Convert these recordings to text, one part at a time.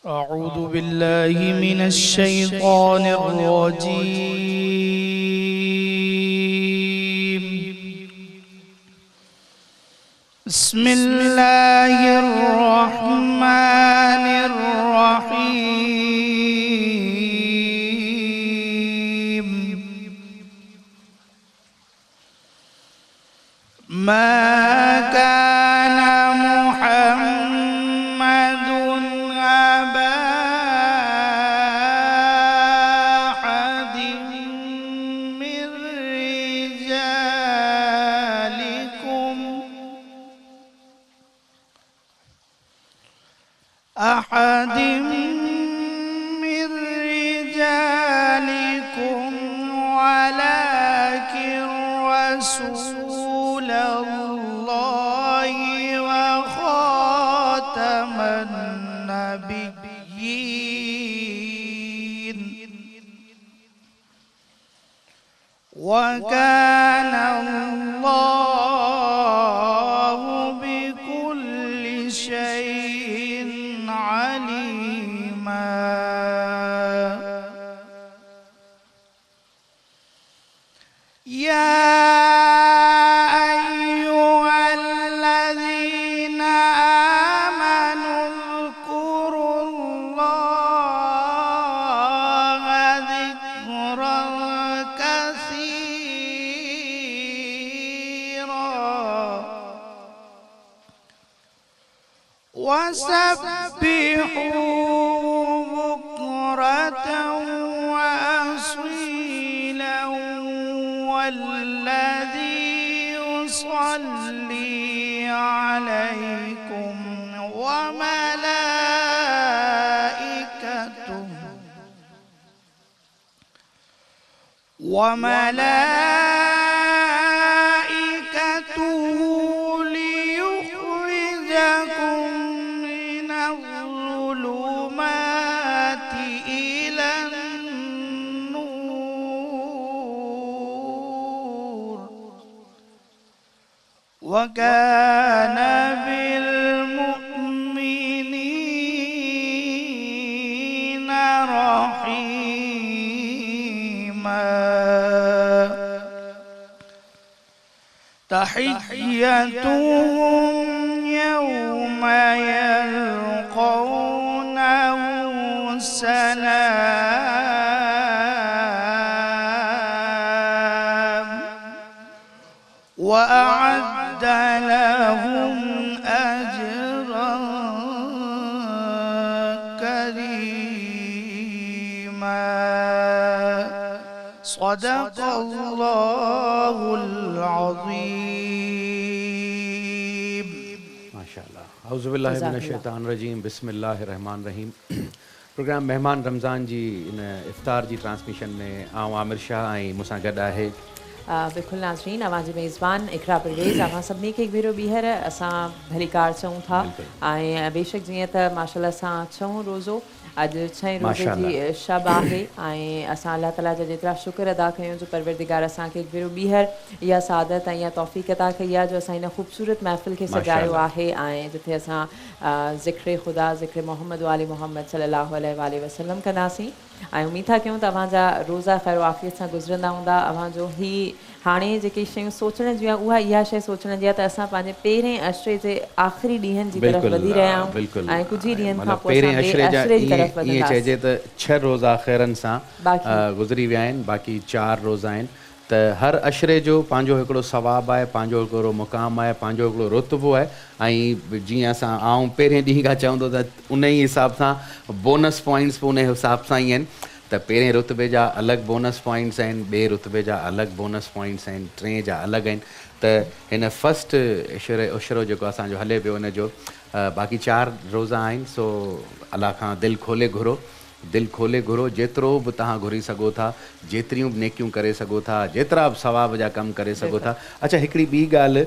أعوذ بالله من الشيطان الرجيم. بسم الله الرحمن الرحيم. ما كان محمد أبا أحد من رجالكم ولكن رسول الله وخاتم النبيين وكان الله بكل شيء عليما. يا أيها الذين آمنوا اذكروا الله ذكرا كثيرا وسبحوه بكرة وأصيلا والذي يصلي عليكم وملائكته ليخرجكم من الظلمات إلى النور وكان بالمؤمنين رحيما. تحيتهم يوم يلقونه سلام وأعد لهم أجرا كريما. صدق الله العظيم. माशाअल्लाह। औज़ुबिल्लाहि मिनश्शैतानिर्रजीम बिस्मिल्लाहिर्रहमानिर्रहीम। प्रोग्राम मेहमान रमज़ान जी इन इफ़्तार जी ट्रांसमिशन में आऊं आमिर शाह ऐं मूंसां गॾु आहे बिल्कुल नाज़रीन, अवां जी मेज़बान इकरा परवेज़। अवां सभिनी खे हिकु भेरो ॿीहर असां भलीकार चऊं था ऐं बेशक जीअं त माशाअल्लाह असां छहों रोज़ो अॼु छहें रोज़े जी शब आहे ऐं असां अल्लाह ताला जा जेतिरा शुक्र अदा कयूं जो परवरदिगार असांखे हिकु भेरो ॿीहर इहा सादत ऐं इहा तौफ़ीक़ अता कई आहे जो असां हिन ख़ूबसूरत महफ़िल खे सजायो आहे ऐं जिथे असां ज़िक्र ख़ुदा ज़िक्र मोहम्मद वाली मोहम्मद सल्लल्लाहु अलैहि वसल्लम कंदासीं ऐं उमीद था कयूं त अव्हांजा रोज़ा ख़ैर आफ़ियत सां गुज़रंदा हूंदा। अव्हांजो ही हाणे जेकी शयूं सोचण जूं आहे उहा इहा शइ सोचण जी आहे त असां पंहिंजे पहिरें अशरे जे आख़िरी ॾींहंनि जी तरफ़ वधी रहिया आहियूं ऐं कुझु ई ॾींहंनि खां पोइ असां ॿिए अशरे जी तरफ़ ईअं चइजे त 6 रोज़ा ख़ैरनि सां गुज़री विया आहिनि, बाक़ी 4 रोज़ा आहिनि। त हर अशरे जो पंहिंजो हिकिड़ो सवाबु आहे, पंहिंजो हिकिड़ो मुक़ाम आहे, पंहिंजो हिकिड़ो रुतबो आहे ऐं जीअं असां आऊं पहिरें ॾींहं खां चवंदो त उन ई हिसाब सां बोनस पॉइंट्स बि उन हिसाब सां ई आहिनि। त पहिरें रुतबे जा अलॻि बोनस पॉइंट्स आहिनि, ॿिए रुतबे जा अलॻि बोनस पॉइंट्स आहिनि, टे जा अलॻि आहिनि। त हिन फस्ट उशरो जेको असांजो हले पियो उन जो बाक़ी 4 रोज़ा आहिनि। सो अलाह खां दिलि खोले घुरो, जेतिरो बि तव्हां घुरी सघो था, जेतिरियूं बि नेकियूं करे सघो था, जेतिरा बि सवाब जा कमु करे सघो था। अच्छा, हिकिड़ी ॿी ॻाल्हि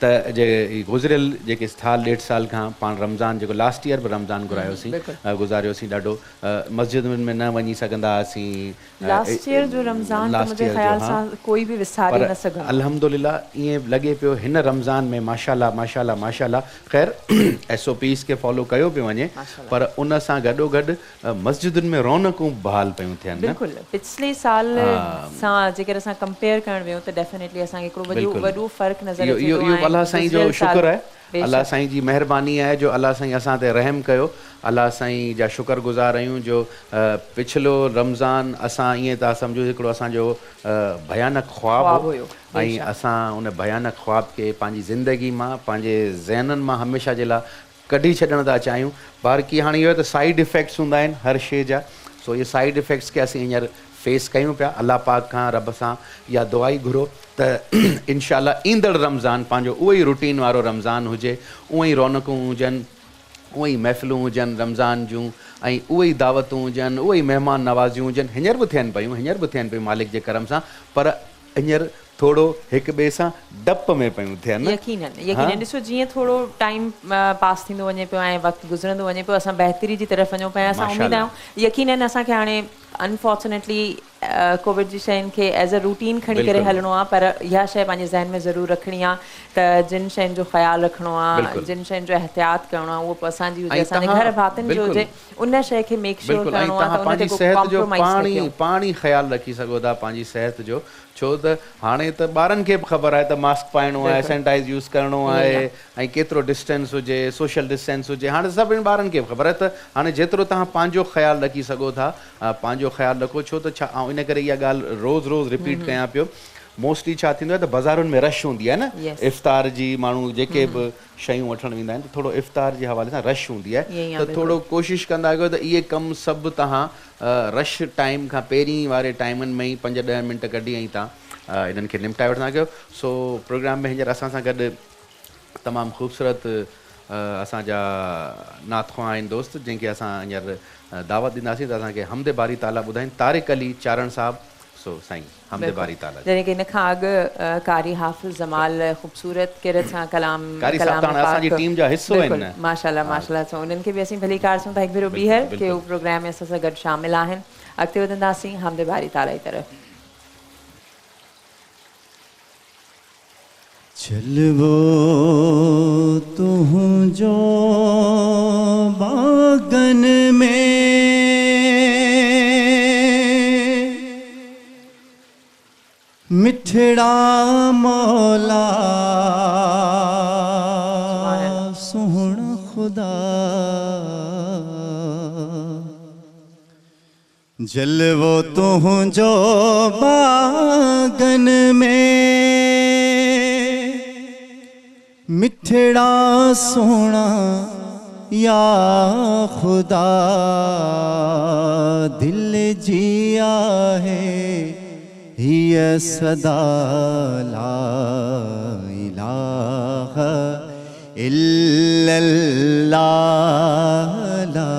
त जे गुज़िरियल जेके साल 1.5 साल खां पाण रमज़ान जेको लास्ट ईयर बि रमज़ान घुरायोसीं, गुज़ारियोसीं ॾाढो, मस्जिदुनि में न वञी सघंदा हुआसीं। लास्ट ईयर जो रमज़ान त मुंहिंजे ख़्याल सां कोई बि विसारे न सघंदो। अल्हम्दुलिल्लाह ईअं लॻे पियो हिन रमज़ान में माशाल्लाह माशाल्लाह माशाल्लाह, ख़ैर SOPs खे फॉलो कयो पियो वञे, पर उन सां गॾोगॾु मस्जिदुनि में रौनकूं बहाल पियूं थियनि। बिल्कुलु, पिछले साल सां जेकर असां कंपेयर करणु वियूं त डेफिनेटली असांखे हिकिड़ो वॾो फ़र्क़ु नज़र अचे थो। इहो अलाह साईं जो शुक्र आहे, अलाह साईं जी महिरबानी आहे जो अलाह साईं असां ते रहम कयो। अलाह साईं जा शुक्रगुज़ार आहियूं जो पिछलो रमज़ान असां ईअं था सम्झो हिकिड़ो असांजो भयानक ख्वाब हुयो, ऐं असां उन भयानक ख्वाब खे पंहिंजी ज़िंदगी मां, पंहिंजे ज़हननि मां हमेशह जे लाइ कढी छॾणु था चाहियूं। बाक़ी हाणे इहो त साइड इफ़ेक्ट्स हूंदा आहिनि हर शइ जा, सो इहे साइड इफ़ेक्ट्स खे असीं हींअर फेस कयूं पिया। अलाह पाक खां रब सां इहा दुआ ई घुरो त इंशाअल्लाह ईंदड़ रमज़ान पंहिंजो उहो ई रूटीन वारो रमज़ान हुजे, उहो ई रौनकूं हुजनि, उहो ई महफ़िलूं हुजनि रमज़ान जूं, ऐं उहे ई दावतूं हुजनि, उहे ई महिमान नवाज़ियूं हुजनि। हींअर बि थियनि पियूं मालिक जे करम सां, पर हींअर थोरो हिक ॿिए सां डप में पियूं थियनि। यकीनन ॾिसो, जीअं थोरो टाइम पास थींदो वञे पियो ऐं वक़्तु गुज़रंदो वञे पियो, असां बहितरी जी तरफ़ वञूं पिया। असां उमेद आहियूं यकीनन असांखे हाणे अनफॉर्चुनेटली कोविड जी शयुनि खे एज़ अ रूटीन खणी करे हलणो आहे, पर इहा शइ पंहिंजे ज़हन में ज़रूरु रखणी आहे त जिन शयुनि जो ख़्यालु रखिणो आहे, जिन शयुनि जो एहतियात करिणो आहे, उहो बि असांजी हुजे, असांजे घर भातियुनि जो हुजे, उन शइ खे मेक श्योर करिणो आहे त उन ते कॉम्प्रोमाइज़ न कयूं। पाणी ख़्यालु रखी सघो था पंहिंजी सिहत जो, छो त हाणे त ॿारनि खे बि ख़बर आहे त मास्क पाइणो आहे, सैनिटाइज़ यूज़ करिणो आहे, ऐं केतिरो डिस्टेंस हुजे, सोशल डिस्टेंस हुजे। हाणे सभिनी ॿारनि खे ख़बर आहे, त हाणे जेतिरो तव्हां पंहिंजो ख़्यालु रखी सघो था पंहिंजो ख़्यालु रखो। छो त छा इन करे इहा ॻाल्हि रोज़ रोज़ रिपीट कयां पियो, मोस्टली छा थींदो आहे त बाज़ारुनि में रश हूंदी आहे न, इफ़्तार जी माण्हू जेके बि शयूं वठणु वेंदा आहिनि, त थोरो इफ़्तार जे हवाले सां रश हूंदी आहे, त थोरो कोशिशि कंदा कयो त इहे कमु सभु तव्हां रश टाइम खां पहिरीं वारे टाइमनि में ई 5-10 मिंट कढी ऐं तव्हां इन्हनि खे निपटाए वठंदा कयो। सो प्रोग्राम में हींअर असां सां गॾु तमामु ख़ूबसूरत असांजा नातख़्वां आहिनि दोस्त, जंहिंखे असां हींअर दावत ॾींदासीं त असांखे हमद बारी ताला ॿुधाइनि। तारिक अली चारण साहिबु, सो साईं हमद बारी ताला। जॾहिं की इन खां अॻु कारी हाफ़िज़ जमाल ख़ूबसूरत किरत सां कलाम असांजी टीम जा हिसो आहिनि, माशाल्लाह माशाल्लाह। सो उन्हनि खे बि असीं भली कार सूं था हिकु भेरो ॿीहर के उहो प्रोग्राम में असां सां गॾु शामिल आहिनि। अॻिते वधंदासीं हमद बारी ताला जी तरफ़। चलवो तुझो बागन में मिठड़ा मौला सोहना खुदा, जलवो तुझो बागन में मिठड़ा सोना या खुदा, दिल जिया है हिय सदा ला इलाहा इल्लल्लाह, ला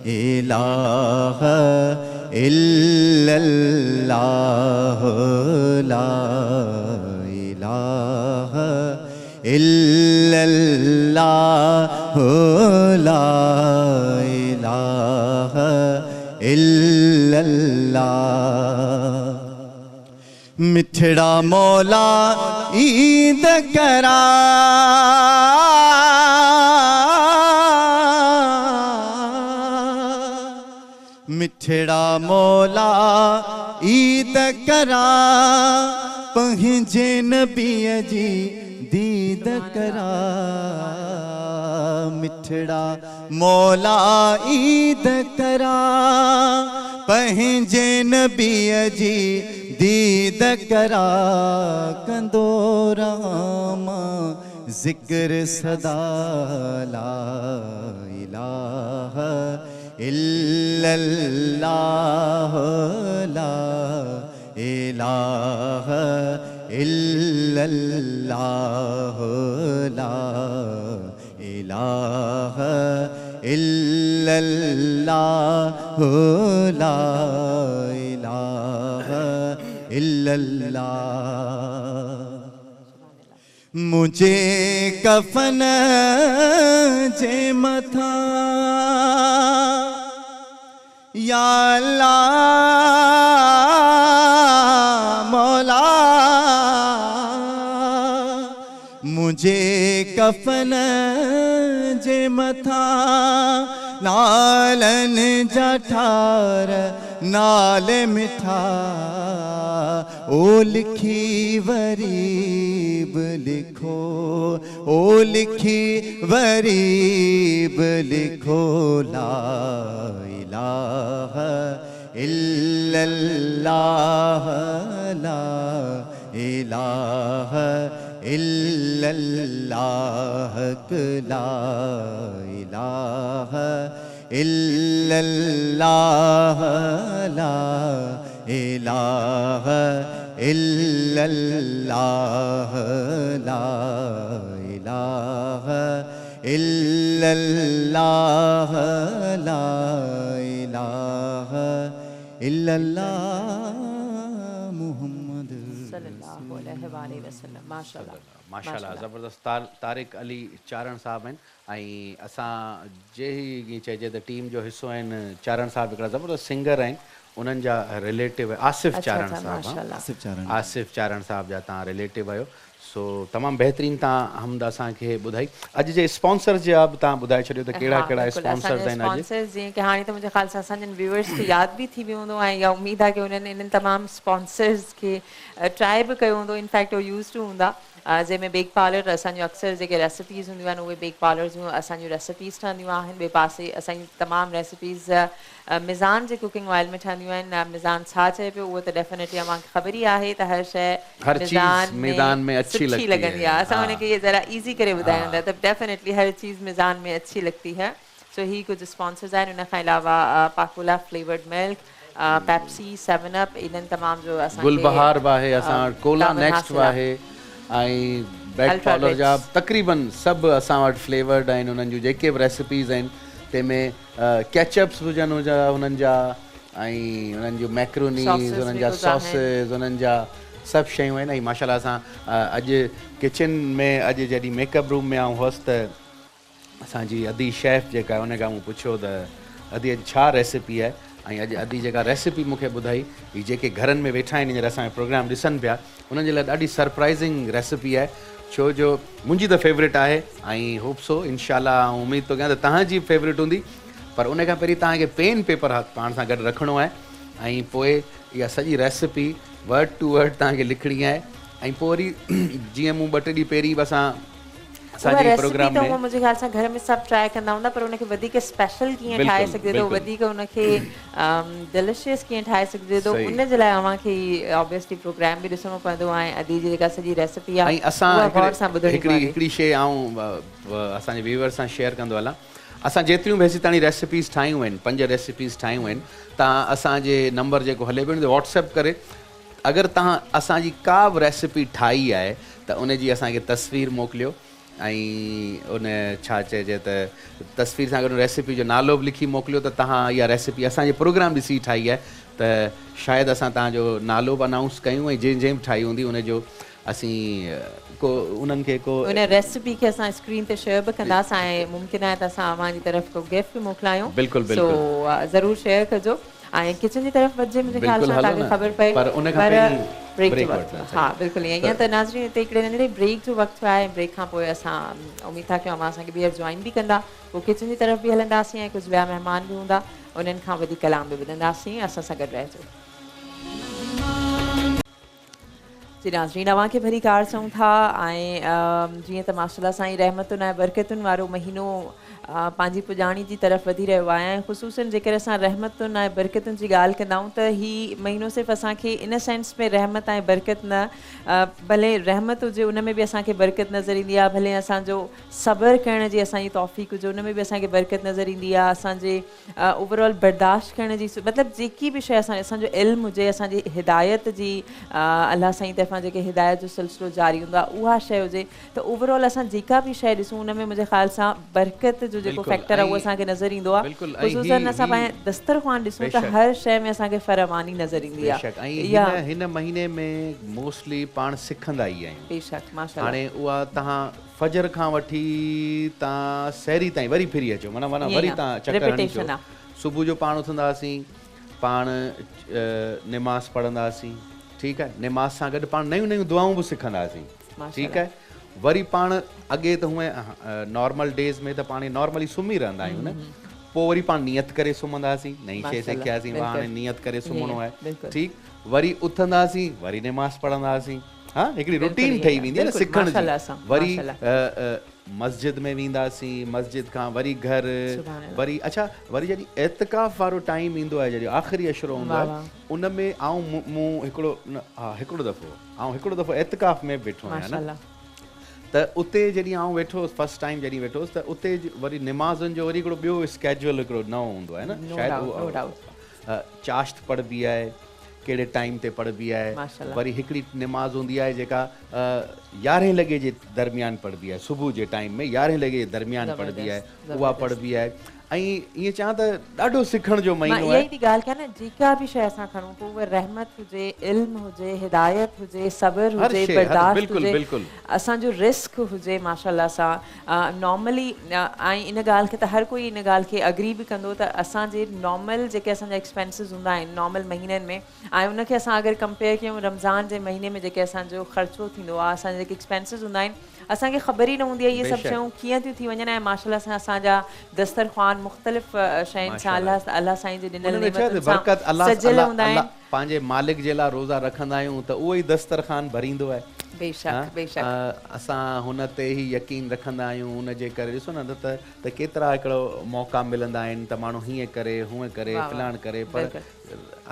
इलाहा इल्लल्लाह, ला इलाहा इल्लल्लाह, ला इलाहा इल्लल्लाह। मिठड़ा मौला ईद करा, मिठड़ा मौला ईद करा, पंहिंजे नबीअ जी दीद करा। मिठड़ा मौला ईद करा, पंहिंजे नबीअ जी दीद करा। कंदो रामा ज़िक्र सदा ला इलाहा इल्लल्लाह, ला इलाहा इल्लल्लाह, ला इलाहा इल्लल्लाह, ला इलाहा इल्लल्लाह। मुझे कफन जे मथा या अल्लाह मौला, मुझे कफन जे मथा नालन जठार नाल मिठा, ओ लिखी वरीब लिखो, ओ लिखी वरीब लिखो, ला इलाहा इल्लल्लाह, ला इलाहा इल्लल्लाह, ला इलाहा इल्लल्लाह, ला इलाहा इल्लल्लाह, ला इलाहा इल्लल्लाह, ला इलाहा इल्लल्लाह मुहम्मद सल्लल्लाहु अलैहि वसल्लम। माशाल्लाह माशाल्लाह, ज़बरदस्त। तारिक अली चारण साहब आहिनि ऐं असां जे ई चइजे त टीम जो हिसो आहिनि। चारण साहब हिकिड़ा ज़बरदस्त सिंगर आहिनि, उन्हनि जा रिलेटिव आसिफ़ चारण साहब, आसिफ़ चारण साहब जा तव्हां रिलेटिव आहियो। सो तमामु बहितरीनु तव्हां हमद असांखे ॿुधाई। अॼु जे स्पॉन्सर जा बि तव्हां ॿुधाए छॾियो त कहिड़ा कहिड़ा स्पॉन्सर्स आहिनि अॼु। जीअं कि हाणे त मुंहिंजे ख़्याल सां असांजनि व्यूअर्स खे यादि बि थी वियो हूंदो ऐं इहा उमेदु आहे कि उन्हनि इन्हनि तमामु स्पॉन्सर्स खे ट्राए बि कयो हूंदो। इनफैक्ट उहो यूज़ टू हूंदा, जंहिंमें बेक पार्लर असांजो अक्सर जेके रेसिपीज़ हूंदियूं आहिनि उहे बेक पार्लर जूं असांजूं रेसिपीज़ ठहंदियूं आहिनि। ॿिए पासे असांजी तमामु रेसिपीज़ मिज़ान जे कुकिंग ऑयल में ठहंदियूं आहिनि। मिज़ान छा चए पियो उहो त डेफिनेटली असांखे ख़बर ई आहे त हर शइ मिज़ान में अच्छी लॻंदी आहे। असां हुनखे इहे ज़रा ईज़ी करे ॿुधायूं था त डेफिनेटली हर चीज़ मिज़ान में अच्छी लगती है। सो ही कुझु स्पॉन्सर्स आहिनि। उन खां अलावा Pakola flavoured milk, Pepsi, 7 up, इन्हनि तमामु जो असांखे गुलबहार बि आहे, असां कोला नेक्स्ट बि आहे ऐं ब्रेड पार्लर जा तक़रीबन सभु असां वटि फ्लेवर्ड आहिनि। उन्हनि जूं जेके बि रेसिपीज़ आहिनि तंहिंमें केचप्स हुजनि उन्हनि जा ऐं उन्हनि जूं मैक्रोनीज़, उन्हनि जा सॉसेस, उन्हनि जा सभु शयूं आहिनि। ऐं माशाल्लाह असां अॼु किचन में अॼु जॾहिं मेकअप रूम में आऊं हुअसि त असांजी अदी शेफ़ जेका आहे उन खां मूं पुछियो त अदी अॼु छा रेसिपी आहे, ऐं अॼु अदी जेका रेसिपी मूंखे ॿुधाई ही जेके घरनि में वेठा आहिनि हींअर असांजो प्रोग्राम ॾिसनि पिया उन्हनि जे लाइ ॾाढी सरप्राइज़िंग रेसिपी आहे, छो जो मुंहिंजी त फेवरेट आहे ऐं होप सो इनशाला उमेदु थो कयां त तव्हांजी फेवरेट हूंदी। पर उन खां पहिरीं तव्हांखे पेन पेपर पाण सां गॾु रखिणो आहे ऐं पोइ इहा सॼी रेसिपी वर्ड टू वर्ड तव्हांखे लिखणी आहे। ऐं पोइ वरी जीअं मूं 2 टे ॾींहं पहिरीं बि असांजे प्रोग्राम में मुंहिंजे ख़्याल सां घर में सभु ट्राए कंदा हूंदा, पर उनखे वधीक स्पेशल कीअं ठाहे सघिजे थो, वधीक उनखे डिलिशियस कीअं ठाहे सघिजे थो, उन जे लाइ अव्हांखे ऑब्वियसली प्रोग्राम बि ॾिसणो पवंदो ऐं अदी जी जेका सॼी रेसिपी आहे ऐं असां हिकिड़ी शइ आऊं असांजे व्यूअर्स सां शेयर कंदो हलां। असां जेतिरियूं बि हेसि ताणी रेसिपीज़ ठाहियूं आहिनि, 5 रेसिपीज़ ठाहियूं आहिनि, तव्हां असांजे नंबर जेको हले पियो ते व्हाट्सएप करे अगरि तव्हां असांजी का बि रेसिपी ठाही आहे त उनजी असांखे तस्वीर मोकिलियो ऐं उन छा चइजे त तस्वीर सां गॾु रेसिपी जो नालो बि लिखी मोकिलियो त तव्हां इहा रेसिपी असांजे प्रोग्राम ॾिसी ठाही आहे त शायदि असां तव्हांजो नालो बि अनाउंस कयूं ऐं जंहिं बि ठाही हूंदी उनजो असीं को उन्हनि खे को उन रेसिपी खे असां स्क्रीन ते शेयर बि कंदासीं ऐं मुमकिन आहे त असां अव्हांजी तरफ़ को गिफ्ट बि मोकिलायूं। बिल्कुलु सो ज़रूरु शेयर कजो ऐं किचन जी तरफ़ वधिजे मुंहिंजे ख़्याल सां तव्हांखे ख़बर पए पर उन खां पहिरीं ब्रेक जो वक़्तु। हा बिल्कुलु ईअं त नाज़रीन हिते हिकिड़े नंढड़े ब्रेक जो वक़्तु आहे। ब्रेक खां पोइ असां उमेदु था कयूं असांखे ॿीहर जॉइन बि कंदा, पोइ किचन जी तरफ़ बि हलंदासीं ऐं कुझु ॿिया महिमान बि हूंदा, उन्हनि खां वधीक कलाम बि ॿुधंदासीं। असां सां गॾु रहिजो। जी नाज़रीन, अव्हांखे भली कार चऊं था ऐं जीअं त माशाल्लाह साईं रहमतुनि ऐं बरकतुनि वारो महीनो पंहिंजी पुॼाणी जी तरफ़ वधी रहियो आहे ऐं ख़ुसूसन जेकर असां रहमतुनि ऐं बरकतुनि जी ॻाल्हि कंदाऊं त हीउ महीनो सिर्फ़ु असांखे इन सेंस में रहमत ऐं बरकत न, भले रहमत हुजे उन में बि असांखे बरकत नज़र ईंदी आहे, भले असांजो सब्र करण जी असांजी तौफ़ीक़ हुजे उन में बि असांखे बरकत नज़र ईंदी आहे, असांजे ओवरऑल बर्दाश्त करण जी मतिलबु जेकी बि शइ असांजो इल्मु हुजे, असांजी हिदायत जी अलाह साईं तरफ़ां जेके हिदायत जो सिलसिलो जारी हूंदो आहे उहा शइ हुजे त ओवरऑल असां जेका बि शइ ॾिसूं उन में मुंहिंजे ख़्याल सां बरकत जो जेको फैक्टर आहे उहो असांखे नज़र ईंदो आहे ख़ुसूसन असां पंहिंजे दस्तरख़्वान ॾिसूं त हर शइ में असांखे फरमानी नज़र ईंदी आहे हिन महीने में मोस्टली पाण सिखंदा ई आहियूं बेशक माशाल्लाह हाणे उहा तव्हां फजर खां वठी तव्हां सहरी ताईं वरी फिरी अचो माना वरी तव्हां चकर हणी अचो सुबुह जो पाण उथंदासीं पाण निमाज़ पढ़ंदासीं ठीकु आहे निमाज़ सां गॾु पाण नयूं नयूं दुआऊं बि सिखंदासीं ठीकु आहे वरी पाण अॻे त हूअं नॉर्मल डेज़ में त पाण नॉर्मली सुम्ही रहंदा आहियूं न पोइ वरी पाण नियत करे सुम्हंदासीं नई शइ सिखियासीं हाणे नियत करे सुम्हणो आहे ठीकु वरी उथंदासीं वरी निमाज़ पढ़ंदासीं हा हिकिड़ी रूटीन ठही वेंदी आहे न सिखण जी वरी मस्जिद में वेंदासीं मस्जिद खां वरी घर वरी अच्छा वरी जॾहिं एतिकाफ़ वारो टाइम ईंदो आहे जॾहिं आख़िरी अशरो हूंदो आहे उन में मूं हिकिड़ो दफ़ो एतिकाफ़ में वेठो आहियां न त उते जॾहिं वेठो हुउसि फस्ट टाइम जॾहिं वेठो हुउसि त उते वरी निमाज़ुनि जो वरी हिकिड़ो ॿियो स्केड्यूल हिकिड़ो नओं हूंदो आहे न शायदि चाश्त पढ़बी आहे कहिड़े टाइम ते पढ़बी आहे वरी हिकिड़ी निमाज़ हूंदी आहे जेका 11 लॻे जे दरमियान पढ़बी आहे सुबुह जे टाइम में 11 लॻे जे दरमियान पढ़बी आहे उहा पढ़बी आहे ऐं ईअं चवां त ॾाढो सिखण जो महीनो आहे इहा ई ॻाल्हि कयां न जेका बि शइ असां खणूं पोइ उहा रहमत हुजे इल्म हुजे हिदायत हुजे सब्र हुजे बर्दाश्त हुजे असांजो रिस्क हुजे माशाल्लाह सां नॉर्मली ऐं इन ॻाल्हि खे त हर कोई इन ॻाल्हि खे अग्री बि कंदो त असांजे नॉर्मल जेके असांजा एक्सपेंसिस हूंदा आहिनि नॉर्मल महीननि में ऐं उनखे असां अगरि कंपेयर कयूं रमज़ान जे महीने में जेके असांजो ख़र्चो थींदो आहे असांजा जेके एक्सपेंसिस हूंदा आहिनि असांखे ख़बर ई न हूंदी आहे इहे सभु शयूं कीअं थियूं थी वञनि ऐं माशाल्लाह सां असांजा दस्तरख़्वान मुख़्तलिफ़ शयुनि सां अलाह साईं जे ॾिनल नेमतुनि सां सजियल हूंदा आहिनि पंहिंजे मालिक जे लाइ रोज़ा रखंदा आहियूं त उहो ई दस्तरख़ान भरींदो आहे बेशक बेशक असां हुन ते ई यकीन रखंदा आहियूं हुन जे करे ॾिसो न त केतिरा हिकिड़ो मौक़ा मिलंदा आहिनि त माण्हू हीअं करे हूअं करे फलाण करे पर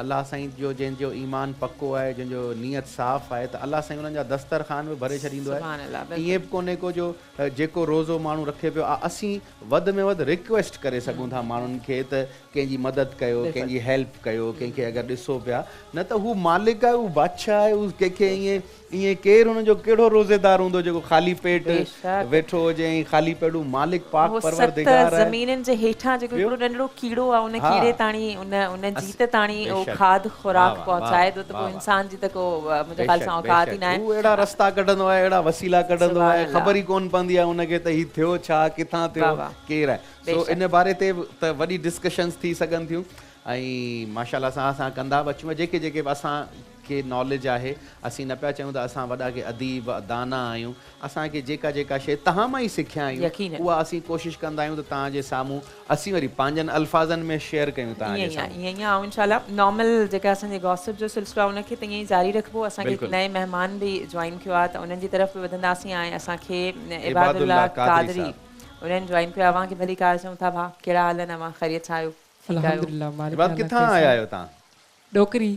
अलाह साईं जो जंहिंजो ईमान पको आहे जंहिंजो नियत साफ़ आहे त अलाह साईं हुननि जा दस्तरख़ान बि भरे छॾींदो आहे ईअं बि कोन्हे को जो जेको रोज़ो माण्हू रखे पियो आहे असीं वधि में वधि रिक्वेस्ट करे सघूं था माण्हुनि खे त कंहिंजी मदद कयो कंहिंजी हेल्प कयो कंहिंखे अगरि ॾिसो पिया न त हू मालिक आहे हू बादशाह आहे हू कंहिंखे ईअं केरु हुनजो कहिड़ो रोज़ेदार हूंदो जेको ख़ाली पेट वेठो हुजे ऐं ख़ाली पेट हू मालिक पाक परवरदिगार आहे ज़मीननि जे हेठां जेको हिकिड़ो नंढड़ो कीड़ो आहे उन कीड़े ताणी उन जीत ताणी खाद खुराक पहुचाए थो त पोइ इंसान जी त को मुंहिंजे ख़्याल सां औकात ई न आहे हू अहिड़ा रस्ता कढंदो आहे अहिड़ा वसीला कढंदो आहे ख़बर ई कोन पवंदी आहे उनखे त हीउ थियो छा किथां थियो केरु आहे सो इन बारे ते त वॾी डिस्कशन्स थी सघनि थियूं ऐं माशाल्लाह सां असां कंदा बि अचूं जेके जेके बि असांखे नॉलेज आहे असीं न पिया चयूं त असां वॾा के अदीब दाना आहियूं असांखे जेका जेका शइ तव्हां मां ई सिखिया आहियूं उहा असीं कोशिशि कंदा आहियूं त तव्हांजे साम्हूं असीं वरी पंहिंजनि अल्फाज़नि में शेयर कयूं तव्हांजे साम्हूं ईअं ई इंशाल्लाह नॉर्मल जेका असांजे गॉसिप जो सिलसिलो आहे उनखे त ईअं ई जारी रखिबो असांखे नए महिमान बि जॉइन कयो आहे त उन्हनि जी तरफ़ बि वधंदासीं ऐं असांखे इबादुल्लाह कादरी उन्हनि जॉइन कयो आहे अव्हांखे भली कार चऊं था भाउ कहिड़ा हाल आहिनि अव्हां ख़ैरियत सां आहियो अल्हम्दुलिल्लाह किथां आया आहियो तव्हां डोकरी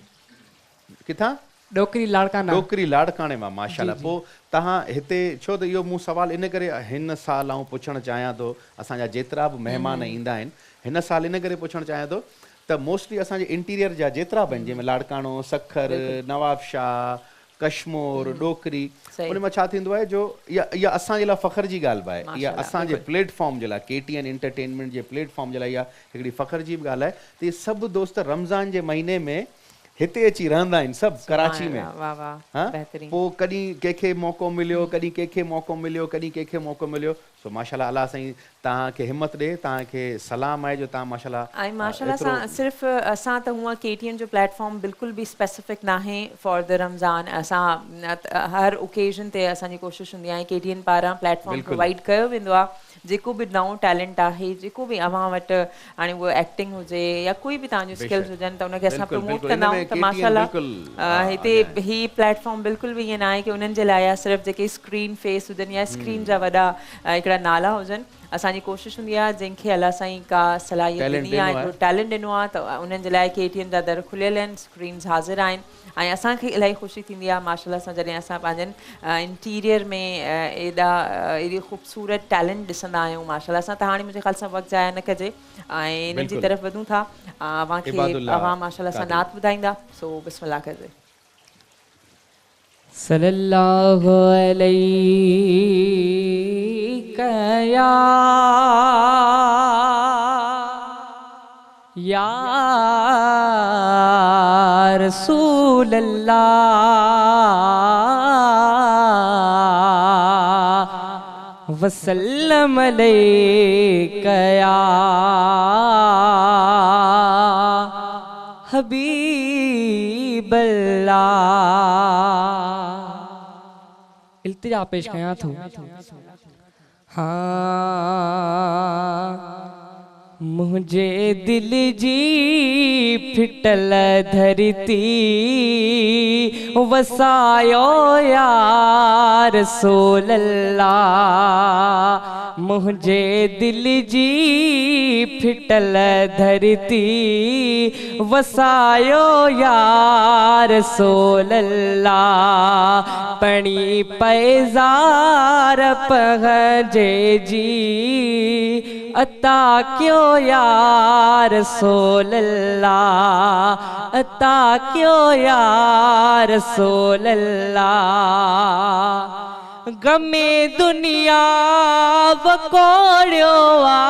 किथां डोकरी लाड़काणे मां माशाल्लाह पोइ तव्हां हिते छो त इहो मूं सुवालु इन करे हिन साल आउं पुछणु चाहियां थो असांजा जेतिरा बि महिमान ईंदा आहिनि हिन साल इन करे पुछणु चाहियां थो त मोस्टली असांजे इंटीरियर जा जेतिरा बि आहिनि जंहिंमें लाड़काणो सखर नवाबशाह कश्मोर डोकरी उन मां छा थींदो आहे जो इहा असांजे लाइ फ़ख्र जी ॻाल्हि बि आहे इहा असांजे प्लेटफॉर्म जे लाइ KTN एंटरटेनमेंट जे प्लेटफॉर्म जे लाइ इहा हिकिड़ी फ़ख्र जी बि ॻाल्हि आहे त इहे सभु दोस्त रमज़ान जे महीने में हिते अची रहंदा आहिनि सभु कराची में पोइ कॾहिं कंहिंखे मौक़ो मिलियो कॾहिं कंहिंखे मौक़ो मिलियो कॾहिं कंहिंखे मौक़ो मिलियो सो माशाल्लाह अलाह साईं तव्हांखे हिमत ॾे तव्हांखे सलाम आहे जो तव्हां माशाल्लाह ऐं माशाल्लाह सां सिर्फ़ु असां त हूअं KTN जो प्लेटफॉर्म बिल्कुलु बि स्पेसिफिक न आहे फॉर द रमज़ान असां हर ओकेज़न ते असांजी कोशिशि हूंदी आहे KTN पारां प्लेटफॉर्म प्रोवाइड कयो वेंदो आहे जेको बि नओं टैलेंट आहे जेको बि अव्हां वटि हाणे उहो एक्टिंग हुजे या कोई बि तव्हांजूं स्किल्स हुजनि त उनखे असां प्रमोट कंदा आहियूं त माशाल्लाह हिते ही प्लेटफॉर्म बिल्कुलु बि ईअं न आहे की उन्हनि जे लाइ सिर्फ़ु जेके स्क्रीन फेस हुजनि या स्क्रीन जा वॾा हिकिड़ा नाला हुजनि असांजी कोशिशि हूंदी आहे जंहिंखे अलाह साईं का सलाहियत ॾिनी आहे हिकिड़ो टैलेंट ॾिनो आहे त उन्हनि जे लाइ KTN जा दर खुलियल आहिनि स्क्रीन्स हाज़िर आहिनि ऐं असांखे इलाही ख़ुशी थींदी आहे माशाल्लाह सां जॾहिं असां पंहिंजनि इंटीरियर में एॾी ख़ूबसूरत टैलेंट ॾिसंदा आहियूं माशाल्लाह सां त हाणे मुंहिंजे ख़्याल सां वक़्तु ज़ाया न कजे ऐं इन्हनि जी तरफ़ वधूं था अव्हां माशाल्लाह सां नात ॿुधाईंदा सो बिस्मिल्लाह कजे सल्लल्लाहु अलैहि या या रसूल अल्लाह वसल्लम अलैका या हबीब अल्लाह। इल्तिजा पेश कयां थो। हाँ मुझे दिल जी फिटल धरती वसायो या रसूल अल्लाह। मुझे दिल जी फिटल धरती वसायो या रसूल अल्लाह। पणी पैजार पहजे जी अता क्यों या रसूल अल्लाह। अता क्यों या रसूल अल्लाह। गमे दुनिया वकोड़ियो आ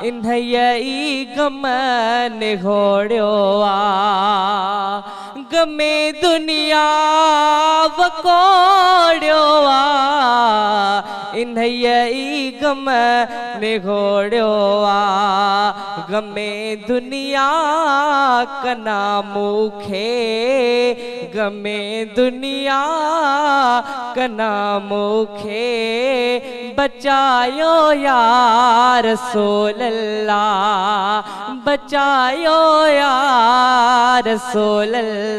इन्हई गम निघोड़ियो आ। गमे दुनिया वकोड़ियो आ इन्हई गम निघोड़ियो आ। गमे दुनिया कना मुखे गमे दुनिया कना मुखे बचायो या रसूल अल्लाह। बचायो या रसूल अल्लाह।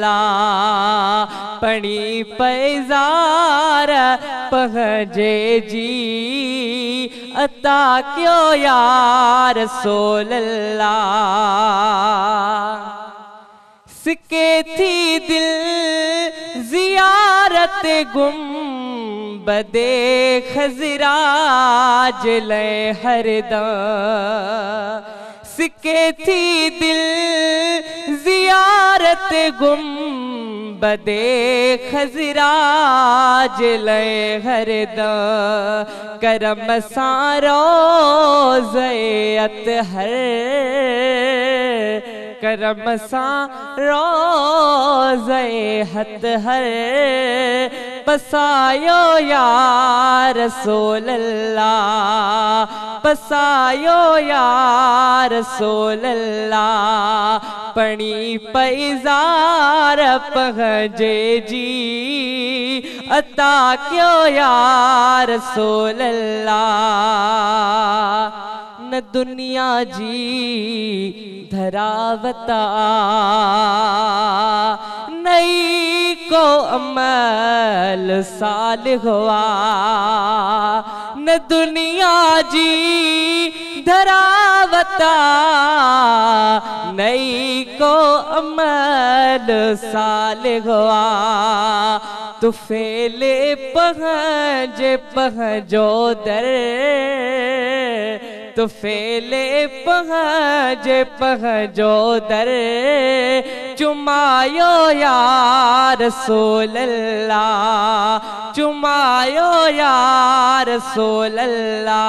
पणी पैजार पहजे जी अता क्यों या रसूल अल्लाह। सिके थी दिल जियारत गुंबदे खजरा जले हरदम। सिके थी दिल जियारत गुंबदे खजरा जले हरदम। करम सारो ज़यत हर करम सा रोज़े हत हर पसायो या रसूल अल्लाह। पसायो या रसूल अल्लाह। पणी पैजार पहजे जी अता क्यों या रसूल अल्लाह। न दुनिया जी धरावता नई को अमल साल हुआ। न दुनिया जी धरावता नई को अमल साल हुआ। तू फेले पहजो दर तो फेले पहजो दर चुमायो या रसूल अल्लाह। चुमायो या रसूल अल्लाह।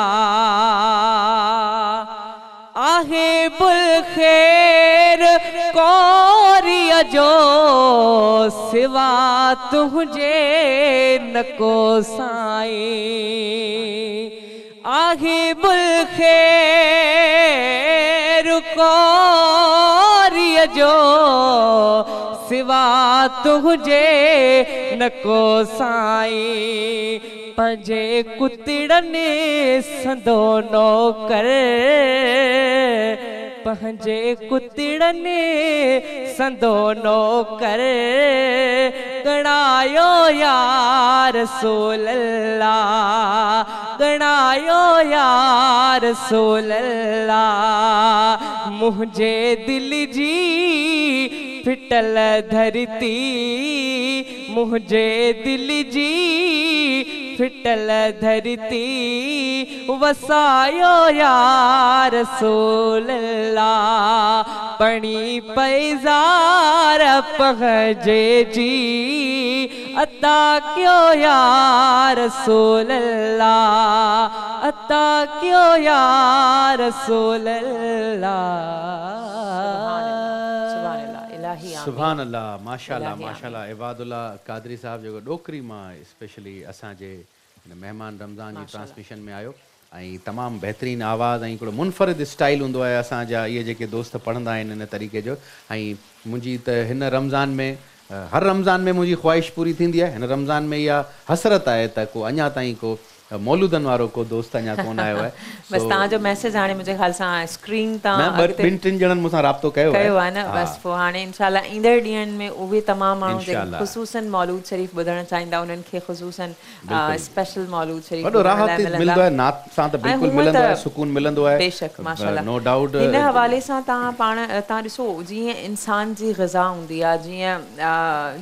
आहे बुलखेर कोरिया जो सिवा तुझे न को साईं। आहे बुलखेर कोरिया जो सिवा तुझे न को साईं। पंजे कुतड़ने संदो नौकर पंजे कुतड़ने संदो नौकर गणायो या रसूल अल्लाह। गणायो या रसूल अल्लाह। मुझे दिल जी फिटल धरती मुझे दिल जी फिटल धरती वसायो या रसूल अल्लाह। पणी पैजार पहजे जी अता क्यों या रसूल अल्लाह। अता क्यों या रसूल अल्लाह। सुभान अल्लाह, माशाल्लाह माशाल्लाह। इबादुल्लाह कादरी साहब जेको ॾोकरी मां स्पेशली असांजे महिमान रमज़ान जी ट्रांसमिशन में आयो ऐं तमामु बहितरीनु आवाज़ु ऐं हिकिड़ो मुनफ़रिद स्टाइल हूंदो आहे असांजा इहे जेके दोस्त पढ़ंदा आहिनि हिन तरीक़े जो। ऐं मुंहिंजी त हिन रमज़ान में हर रमज़ान में मुंहिंजी ख़्वाहिश पूरी थींदी आहे। हिन रमज़ान में इहा हसरत आहे त को अञा ताईं को मौलूदनि वारो को दोस्त अञा कोन आयो आहे। बस तव्हांजो मैसेज हाणे मुंहिंजे ख़्याल सां स्क्रीन तां ॿिनि टिनि ॼणनि मूंसां राब्तो कयो आहे न। बस पोइ हाणे इंशाल्लाह ईंदड़ ॾींहंनि में उहे तमामु माण्हू जेके ख़ुसूसन मौलूद शरीफ़ ॿुधणु चाहींदा उन्हनि खे ख़ुसूसन स्पेशल मौलूद शरीफ़ वॾो राहत मिलंदो आहे, नात सां त बिल्कुलु मिलंदो आहे, सुकून मिलंदो आहे। बेशक माशाल्लाह, नो डाउट। हिन हवाले सां तव्हां पाण तव्हां ॾिसो जीअं इंसान जी ग़िज़ा हूंदी आहे,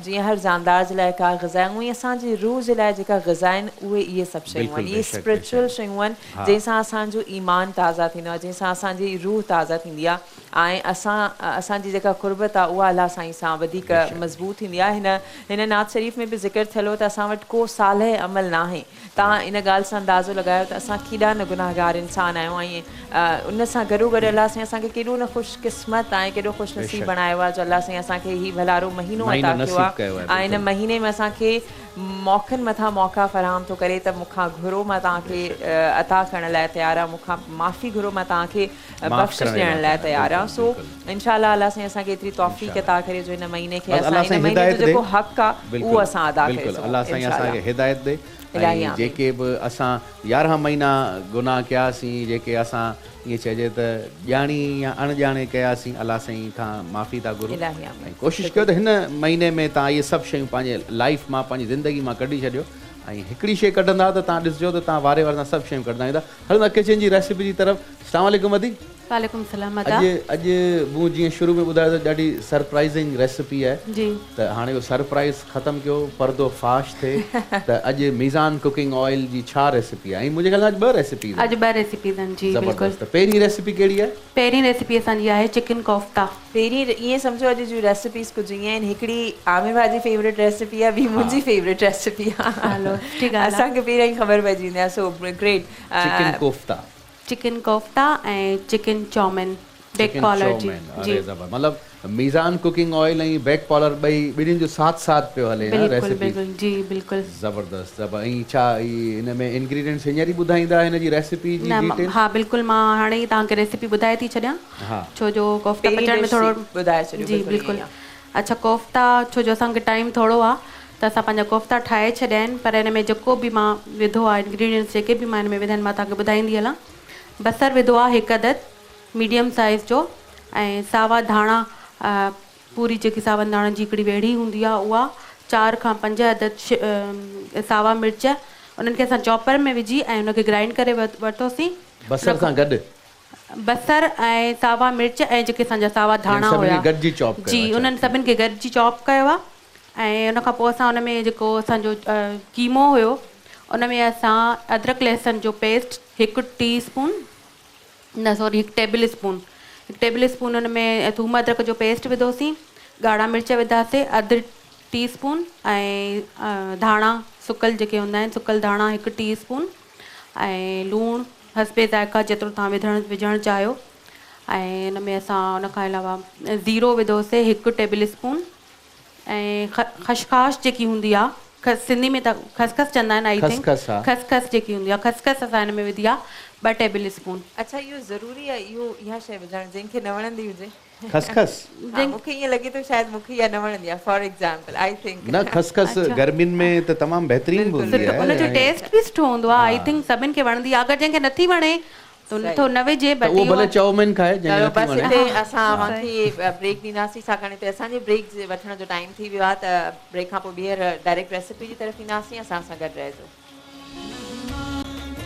जीअं हर जानदार जे लाइ का ग़िज़ा उहे असांजी रूह जे लाइ जेका ग़िज़ा आहिनि उहे इहे सभु शयूं आहिनि। इहे स्पिरिचुअल शयूं आहिनि जंहिंसां असांजो ईमान ताज़ा थींदो आहे, जंहिंसां असांजी रूह ताज़ा थींदी आहे ऐं असांजी जेका क़ुर्बत आहे उहा अलाह साईं सां वधीक मज़बूत थींदी आहे। हिन नात शरीफ़ में बि ज़िक्र थियलो त असां वटि को सालिह अमल न आहे। तव्हां इन ॻाल्हि सां अंदाज़ो लॻायो त असां केॾा न गुनाहगार इंसान आहियूं ऐं उन सां गॾो गॾु अलाह साईं असांखे केॾो न ख़ुशकिस्मत ऐं केॾो ख़ुशनसीब बणायो आहे जो अलाह साईं असांखे हीउ भलारो महीनो अता कयो आहे ऐं हिन महीने में असांखे मौक़नि मथां मौक़ा फ़राहम थो करे त मूंखां घुरो मां तव्हांखे अता करण लाइ तयारु आहियां, मूंखां माफ़ी घुरो मां तव्हांखे बख़्शिश ॾियण लाइ तयारु आहियां। सो इंशाअल्लाह अलाह साईं असांखे एतिरी तौफ़ीक़ अता करे जो हिन महीने खे असां हिन महीने जो जेको हक़ आहे उहो असां अदा करे सघूं। अलाह साईं असांखे हिदायत ॾे ऐं जेके बि असां 11 महीना गुनाह कयासीं, जेके असां ईअं चइजे त ॼाणी या अणॼाणे कयासीं, अलाह साईं खां माफ़ी था घुरूं ऐं कोशिशि कयो त हिन महीने में तव्हां इहे सभु शयूं पंहिंजे लाइफ मां पंहिंजी ज़िंदगी मां कढी छॾियो ऐं हिकिड़ी शइ कढंदा त तव्हां ॾिसजो त तव्हां वारे वारे सां सभु शयूं कढंदा ईंदा। हलो किचन जी रेसिपी जी तरफ़। अस्सलाम वालेकुम अदी। वालेकुम सलाम। अॼु मूं जीअं शुरू में ॿुधायो त ॾाढी सरप्राइज़िंग रेसिपी आहे जी, त हाणे उहो सरप्राइज़ ख़तमु कयो, पर्दो फाश थिए त अॼु मीज़ान कुकिंग ऑयल जी छा रेसिपी आहे? ऐं मुंहिंजे ख़्याल सां अॼु 2 रेसिपीज़ आहिनि जी। ज़बरदस्त। पहिरीं रेसिपी कहिड़ी आहे? पहिरीं रेसिपी असांजी आहे चिकन कोफ्ता। पहिरीं ईअं सम्झो अॼु जूं रेसिपीज़ कुझु ईअं आहिनि, हिकिड़ी आमिर भाउ जी फेवरेट रेसिपी आहे, ॿी मुंहिंजी फेवरेट रेसिपी आहे। हलो ठीकु आहे, असांखे पहिरियों ई ख़बर पइजी वेंदी आहे। So great. Chicken kofta, chicken kofta ऐं चिकन चौमिन बेक कॉलर जी। मतिलबु मीज़ान कुकिंग ऑयल ऐं बेक कॉलर ॿिन्हिनि जो साथ साथ पियो हले न रेसिपी? बिल्कुलु जी, बिल्कुलु ज़बरदस्त। ऐं छा हिन में इंग्रेडिएंट्स हींअर ई ॿुधाईंदा हिन जी रेसिपी जी डिटेल? हा बिल्कुलु, मां हाणे ई तव्हांखे रेसिपी ॿुधाए थी छॾियां छो जो कोफ्ता पचाइण में थोरो ॿुधाए छॾियो जी। बिल्कुलु। अच्छा, कोफ्ता छो जो असांखे टाइम थोरो आहे त असां पंहिंजा कोफ्ता ठाहे छॾिया आहिनि, पर हिन में जेको बि मां विधो आहे इंग्रेडिएंट्स जेके बि मां हिन में विधा आहिनि मां तव्हांखे ॿुधाईंदी हलां। बसर विधो आहे 1 अदद मीडियम साइज़ जो ऐं सावा धाणा, पूरी जेकी सावन धाणनि जी हिकिड़ी वेड़ी हूंदी आहे उहा, 4 खां 5 अदद सावा मिर्च, उन्हनि खे असां चॉपर में विझी ऐं उनखे ग्राइंड करे वरितोसीं बसर सां गॾु। बसर ऐं सावा मिर्च ऐं जेके असांजा सावा धाणा हुया जी, उन्हनि सभिनि खे गॾिजी चॉप कयो आहे ऐं उनखां पोइ असां उन में जेको असांजो कीमो हुयो उन में असां अदरक लहसुन जो पेस्ट 1 टीस्पून 1 टेबल स्पून उन में थूम अदरक जो पेस्ट विधोसीं, ॻाढ़ा मिर्च विधासीं 1/2 टीस्पून ऐं धाणा सुकल जेके हूंदा आहिनि सुकल धाणा 1 टीस्पून ऐं लूणु हस्बे ज़ाइक़ा जेतिरो तव्हां विझणु चाहियो ऐं हिन में असां उनखां अलावा ज़ीरो विधोसीं 1 टेबल स्पून ऐं ख़सख़ास जेकी हूंदी आहे, सिंधी में त खसखस चवंदा आहिनि, आई थिंक खसखस जेकी हूंदी आहे खसखस असां हिन में विधी आहे 2 टेबल स्पून। अच्छा, इहो ज़रूरी आहे इहा शइ विझणु जंहिंखे न वणंदी हुजे? खसखस मूंखे ईअं लॻे थो शायदि मूंखे इहा न वणंदी आहे, फॉर एग्जांपल आई थिंक न खसखस गर्मियुनि में त तमामु बहितरीनु हूंदी आहे, उनजो टेस्ट बि सुठो हूंदो आहे। आई थिंक सभिनि खे वणंदी आहे, अगरि जंहिंखे नथी वणे तो न विझे, बट उहो भले चाउमीन खाए जंहिंखे बस हिते असां तव्हांखे ब्रेक ॾींदासीं छाकाणि त असांजे ब्रेक वठण जो टाइम थी वियो आहे, त ब्रेक खां पोइ ॿीहर डायरेक्ट रेसिपी जी तरफ़ ईंदासीं। असां सां गॾु रहिजो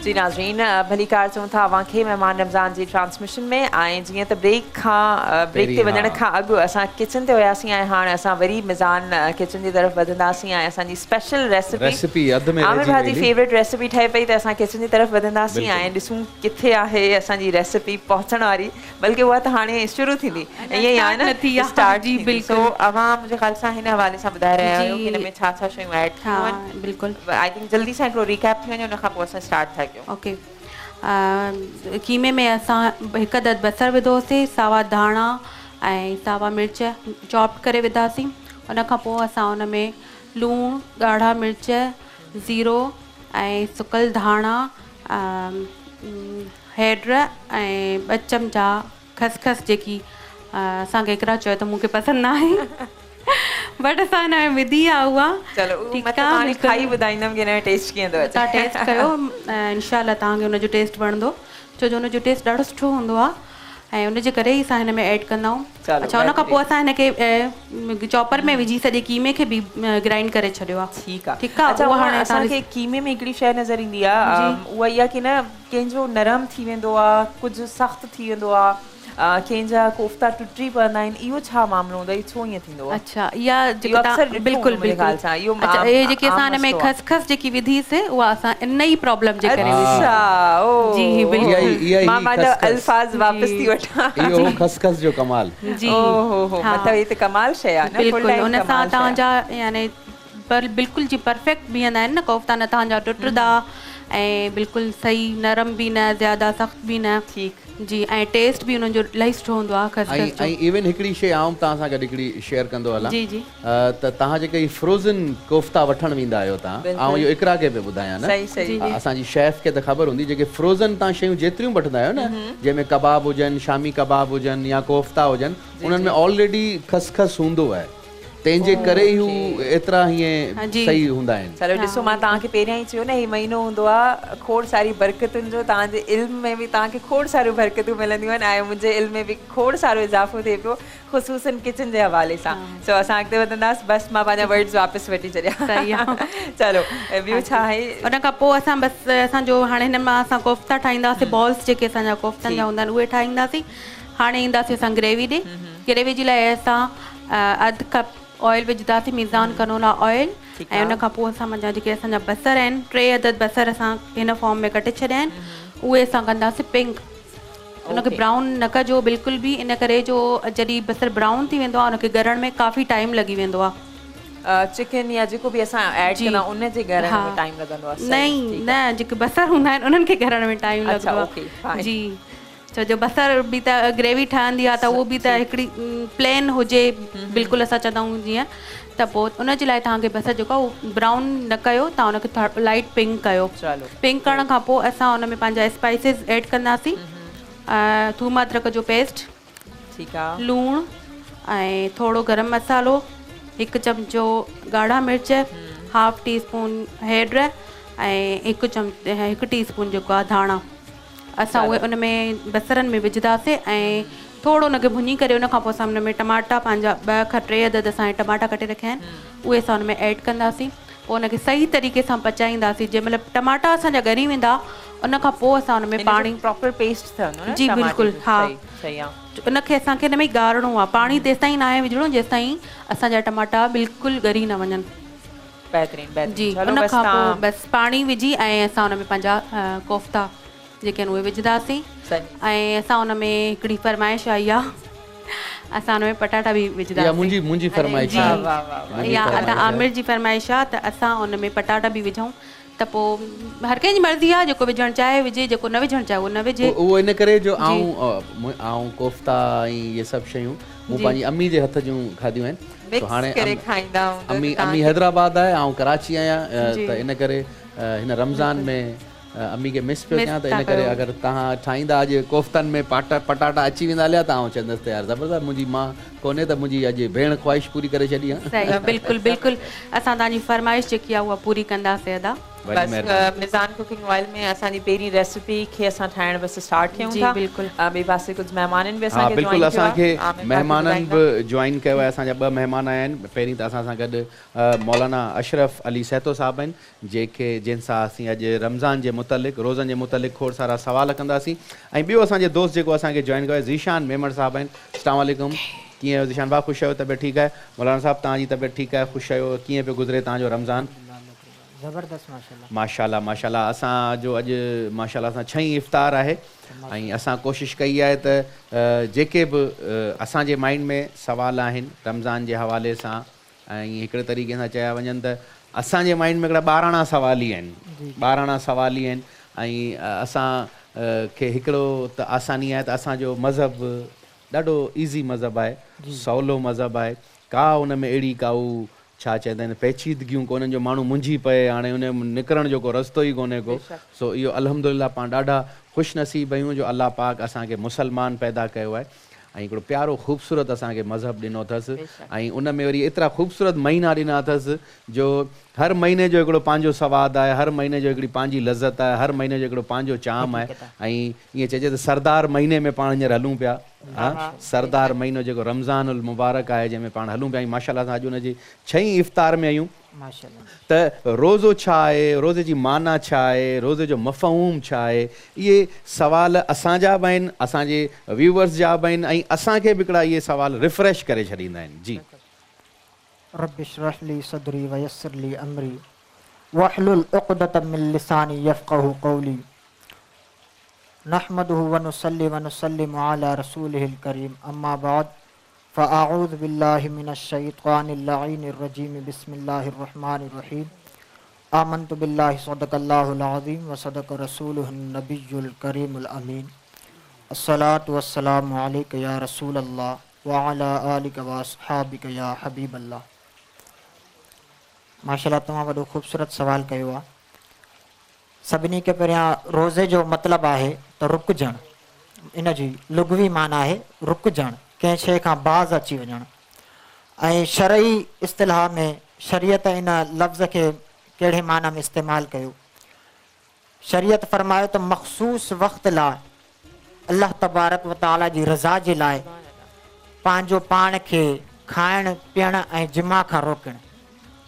जी नाज़रीन। भली कार चऊं था अव्हांखे महिमान रमज़ान जी ट्रांसमिशन में ऐं जीअं त ब्रेक ते वञण खां अॻु असां किचन ते हुयासीं ऐं हाणे असां वरी मिज़ान किचन जी तरफ़ वधंदासीं ऐं असांजी स्पेशल रेसिपी आमिर भाउ जी फेवरेट रेसिपी ठहे पई, त असां किचन जी तरफ़ वधंदासीं ऐं ॾिसूं किथे आहे असांजी रेसिपी पहुचण वारी, बल्कि उहा त हाणे शुरू थींदी ईअं ई आहे न स्टार्ट जी। बिल्कुलु। अव्हां मुंहिंजे ख़्याल सां हिन हवाले सां ॿुधाए रहिया आहियो हिन में छा छा शयूं ऐड थियूं आहिनि? बिल्कुल। आई थिंक जल्दी सां हिकिड़ो रिकैप थी वञे, उनखां पोइ असां स्टार्ट था कयूं। ओके, कीमे में असां हिकु अदद बसर विधोसीं, सावा धाणा ऐं सावा मिर्च चॉप करे विधासीं। उन खां पोइ असां उन में लूणु, ॻाढ़ा मिर्च, ज़ीरो ऐं सुकल धाणा, हैड ऐं 2 चमचा खसखस जेकी असांखे हिकिड़ा चयो त मूंखे पसंदि न आहे बट असां हिन में विधी आहे उहा। चलो ठीकु मतलब आहे, हाणे खाई ॿुधाईंदमि की हिन जो टेस्ट कीअं थो अचे। तव्हां टेस्ट कयो, इनशाला तव्हांखे हुनजो टेस्ट वणंदो, छो जो हुनजो टेस्ट ॾाढो सुठो हूंदो आहे ऐं हुनजे करे ई असां हिन में ऐड कंदा आहियूं। अच्छा, हुन खां पोइ असां हिनखे चॉपर में विझी सॼे कीमे खे बि ग्राइंड करे छॾियो आहे। ठीकु आहे, ठीकु आहे। अच्छा उहा हाणे हाणे असांखे कीमे में हिकिड़ी शइ नज़र ईंदी आहे, उहा इहा की न कंहिंजो नरम थी वेंदो आहे, कुझु सख़्तु थी वेंदो आहे, कंहिंजा कोफ्ता टुटी पवंदा आहिनि, इहो छा मामिलो हूंदो आहे, छो ईअं थींदो आहे? अच्छा, इहा बिल्कुलु बिल्कुलु अच्छा, इहे जेकी असां हिन में खसखस जेकी विधीसीं उहा असां इन ई प्रॉब्लम जे करे जी बिल्कुलु मां पंहिंजा अल्फाज़ वापसि थी वठां। इहो खसखस जो कमाल जी मतलब ये त कमाल शइ आहे न। बिल्कुलु हुन सां तव्हांजा यानी बिल्कुलु जी परफेक्ट बीहंदा आहिनि न कोफ्ता, न तव्हांजा टुटंदा ऐं बिल्कुलु सही, नरम बि न, ज़्यादा सख़्तु बि न। ठीकु जी, ऐं टेस्ट बि हुनजो इलाही सुठो हूंदो आहे खसखस जो। ऐं इवन हिकिड़ी शइ आऊं तव्हां सां गॾु हिकिड़ी शेयर कंदो हलां। जी जी त तव्हां जेके ई फ्रोज़न कोफ्ता वठणु वेंदा आहियो तव्हां, ऐं इहो इकरा खे पियो ॿुधायां न, सही सही असांजी शेफ खे त ख़बर हूंदी, जेके फ्रोज़न तव्हां शयूं जेतिरियूं वठंदा आहियो न, जंहिंमें कबाब हुजनि, शामी कबाब हुजनि या कोफ्ता हुजनि, उन्हनि में ऑलरेडी खसखस हूंदो आहे, तंहिंजे करे ई हू एतिरा हीअं सही हूंदा आहिनि। चलो ॾिसो, मां तव्हांखे पहिरियां ई चयो न, हीउ महीनो हूंदो आहे खोड़ सारी बरकतुनि जो, तव्हांजे इल्म में बि तव्हांखे खोड़ सारियूं बरकतूं मिलंदियूं आहिनि ऐं मुंहिंजे इल्म में बि खोड़ सारो इज़ाफ़ो थिए पियो, ख़ुसूसन किचन जे हवाले सां। सो असां अॻिते वधंदासीं, बसि मां पंहिंजा वर्ड्स वापसि वठी छॾिया। चलो ॿियो छा आहे? उन खां पोइ असां बसि असांजो हाणे हिन मां असां कोफ्ता ठाहींदासीं, बॉल्स जेके असांजा कोफ्तनि जा हूंदा आहिनि उहे ठाहींदासीं। हाणे ईंदासीं असां ग्रेवी ॾे। ग्रेवी जे लाइ असां 1/2 कप ऑयल विझंदासीं, मीज़ान कनोला ऑयल, ऐं उन खां पोइ असां मुंहिंजा जेके असांजा बसर आहिनि, 3 अदद बसर असां हिन फॉर्म में कटे छॾिया आहिनि, उहे असां कंदासीं पिंक। उनखे ब्राउन न कजो बिल्कुलु बि, इन करे जो जॾहिं बसर ब्राउन थी वेंदो आहे उनखे ॻरण में काफ़ी टाइम लॻी वेंदो आहे। चिकन या जेको बि असां ऐड कंदा उन जे ॻरण में टाइम लॻंदो आहे? न, जेके बसर हूंदा आहिनि उन्हनि खे ॻरण में टाइम लॻंदो आहे जी, छो जो बसर बि त ग्रेवी ठहंदी आहे त उहो बि त हिकिड़ी प्लेन हुजे बिल्कुलु, असां चवंदा आहियूं जीअं, त पोइ उनजे लाइ तव्हांखे बसर जेको आहे उहो ब्राउन न कयो, तव्हां उनखे लाइट पिंक कयो। पिंक करण खां पोइ असां उन में पंहिंजा स्पाइसिस ऐड कंदासीं, थूम अदरक जो पेस्ट, ठीकु आहे, लूणु ऐं थोरो गरम मसालो, 1 चमचो ॻाढ़ा मिर्च, 1/2 टीस्पून हैड ऐं 1 टीस्पून जेको आहे धाणा, असां उहे उन में बसरनि में विझंदासीं ऐं थोरो उनखे भुञी करे उन खां पोइ असां उन में टमाटा पंहिंजा 2 खां 3 अदद असां टमाटा कटे रखिया आहिनि, उहे असां उन में ऐड कंदासीं। पोइ उनखे सही तरीक़े सां पचाईंदासीं। जंहिं महिल टमाटा असांजा ॻरी वेंदा उन खां पोइ असां उन में पाणी प्रॉपर पेस्ट ठहंदो न? जी बिल्कुलु, हा, सही आहे। उनखे असांखे हिन में ॻारणो आहे, पाणी तेसिताईं न आहे विझणो जेसिताईं असांजा टमाटा बिल्कुलु ॻरी न वञनि। बहितरीनु जी, उन खां पोइ बसि पाणी विझी ऐं असां उन में पंहिंजा कोफ्ता जेके आहिनि उहे विझंदासीं। ऐं असां हुन में हिकिड़ी फरमाइश आई आहे, असां हुन में पटाटा बि विझंदासीं। मुंहिंजी फरमाइश आहे या आमिर जी फरमाइश आहे त असां हुन में पटाटा बि विझूं, त पोइ हर कंहिंजी मर्ज़ी आहे, जेको विझणु चाहे विझे, जेको न विझणु चाहे उहो न विझे। उहो इन करे जो आऊं कोफ्ता ऐं इहे सभु शयूं मूं पंहिंजी अम्मी जे हथ जूं खाधियूं आहिनि। हाणे अम्मी हैदराबाद आहे, आऊं कराची आहियां, त इन करे हिन रमज़ान में अम्मी खे मिस पियो कयां, त इन करे अगरि तव्हां ठाहींदा अॼु कोफ्तनि में पटाटा अची वेंदा हलिया त आउं चवंदसि त यार ज़बरदस्त, मुंहिंजी मां कोन्हे त मुंहिंजी अॼु भेण ख़्वाहिश पूरी करे छॾी आहे। बिल्कुलु बिल्कुलु, असां तव्हांजी फरमाइश जेकी आहे उहा पूरी कंदासीं अदा। मिज़ान कुकिंग ऑयल में असांजी पहिरीं रेसिपी खे असां ठाहिण बसि स्टार्ट कयूं था। ॿिए पासे कुझु महिमाननि बि असांखे बिल्कुलु असांखे महिमाननि बि जॉइन कयो आहे। असांजा 2 महिमान आया आहिनि। पहिरीं त असां सां गॾु मौलाना अशरफ अली सैतो साहिबु आहिनि, जंहिंसां असीं अॼु रमज़ान जे मुतलिक़, रोज़नि जे मुतलिक़ खोड़ सारा सवाल कंदासीं। ऐं ॿियो असांजे दोस्त जेको असांखे जॉइन कयो आहे ज़ीशान मेमण साहिबु आहिनि। अस्सलाम वालेकुम, कीअं आहियो ज़ीशान भाउ? ख़ुशि आहियो? तबियत ठीकु आहे? मौलाना साहिबु तव्हांजी तबियत ठीकु आहे? ख़ुशि आहियो? कीअं पियो गुज़रे तव्हांजो रमज़ान? ज़बरदस्त, माशाल्लाह माशाल्लाह। असांजो अॼु माशाल्लाह असां 6 इफ़्तार आहे ऐं असां कोशिशि कई आहे त जेके बि असांजे माइंड में सवाल आहिनि रमज़ान जे हवाले सां, ऐं हिकिड़े तरीक़े सां चया वञनि त असांजे माइंड में हिकिड़ा ॿाराणा सवाल ई आहिनि, ऐं असां खे हिकिड़ो त आसानी आहे त असांजो मज़हब ॾाढो ईज़ी मज़हब आहे, सवलो मज़हब आहे, का उन में अहिड़ी काऊ छा चवंदा आहिनि पेचीदगियूं कोन्हनि जो माण्हू मुंझी पए हाणे उन निकिरण जो को रस्तो ई कोन्हे को। सो इहो अल्हम्दुलिल्लाह पाण ॾाढा ख़ुशनसीब आहियूं जो अलाह पाक असांखे मुसलमान पैदा कयो आहे ऐं हिकिड़ो प्यारो ख़ूबसूरत असांखे मज़हब ॾिनो अथसि ऐं उन में वरी एतिरा ख़ूबसूरत महीना ॾिना अथसि जो हर महीने जो हिकिड़ो पंहिंजो सवादु आहे, हर महीने जो हिकिड़ी पंहिंजी लज़त आहे, हर महीने जो हिकिड़ो पंहिंजो चाम आहे। ऐं ईअं चइजे त सरदार महीने में पाण हींअर हलूं पिया, सरदार महीनो जेको रमज़ान उल मुबारक आहे जंहिंमें पाण हलूं पिया। माशाअल्लाह अॼु हुनजी 6ईं इफ़्तार में आहियूं त रोज़ो छा आहे, रोज़े जी माना छा आहे, रोज़े जो मफ़हूम छा आहे, इहे सवाल असांजा बि आहिनि, असांजे व्यूवर्स जा बि आहिनि ऐं असांखे बि हिकिड़ा इहे सवाल रिफ्रेश करे छॾींदा आहिनि। जी रब्बि इश्रह ली सदरी वयस्सिर ली अमरी वहलुल उक़दतम मिन लिसानी यफ़क़हू क़ौली नहमदुहु व नुसल्लिमु अला रसूलिहिल करीम अम्मा बाद फ़अऊज़ु बिल्लाहि मिनश शैतानिर लईनिर रजीम बिस्मिल्लाहिर रहमानिर रहीम आमन्तु बिल्लाहि सदक़ल्लाहुल अज़ीम व सदक़ रसूलुहुन नबियुल करीमुल अमीन अस्सलातु वस्सलामु अलैका या रसूलल्लाह व अला आलिका व अस्हाबिका या हबीबल्लाह। माशाअल्लाह तमामु वॾो ख़ूबसूरत सवाल कयो आहे। सभिनी खे पहिरियां रोज़े जो मतिलबु आहे त रुकजणु, इन जी लुग़वी माना आहे रुकजणु, कंहिं शइ खां बाज़ अची वञणु। ऐं शरई इस्तिलाह में शरीयत इन लफ़्ज़ खे कहिड़े माना में इस्तेमालु कयो? शरीयत फ़रमायो त मख़सूस वक़्त लाइ अल्लाह तबारक व तआला जी रज़ा जे लाइ पंहिंजो पाण खे खाइणु पीअणु ऐं जिमा खां रोकणु।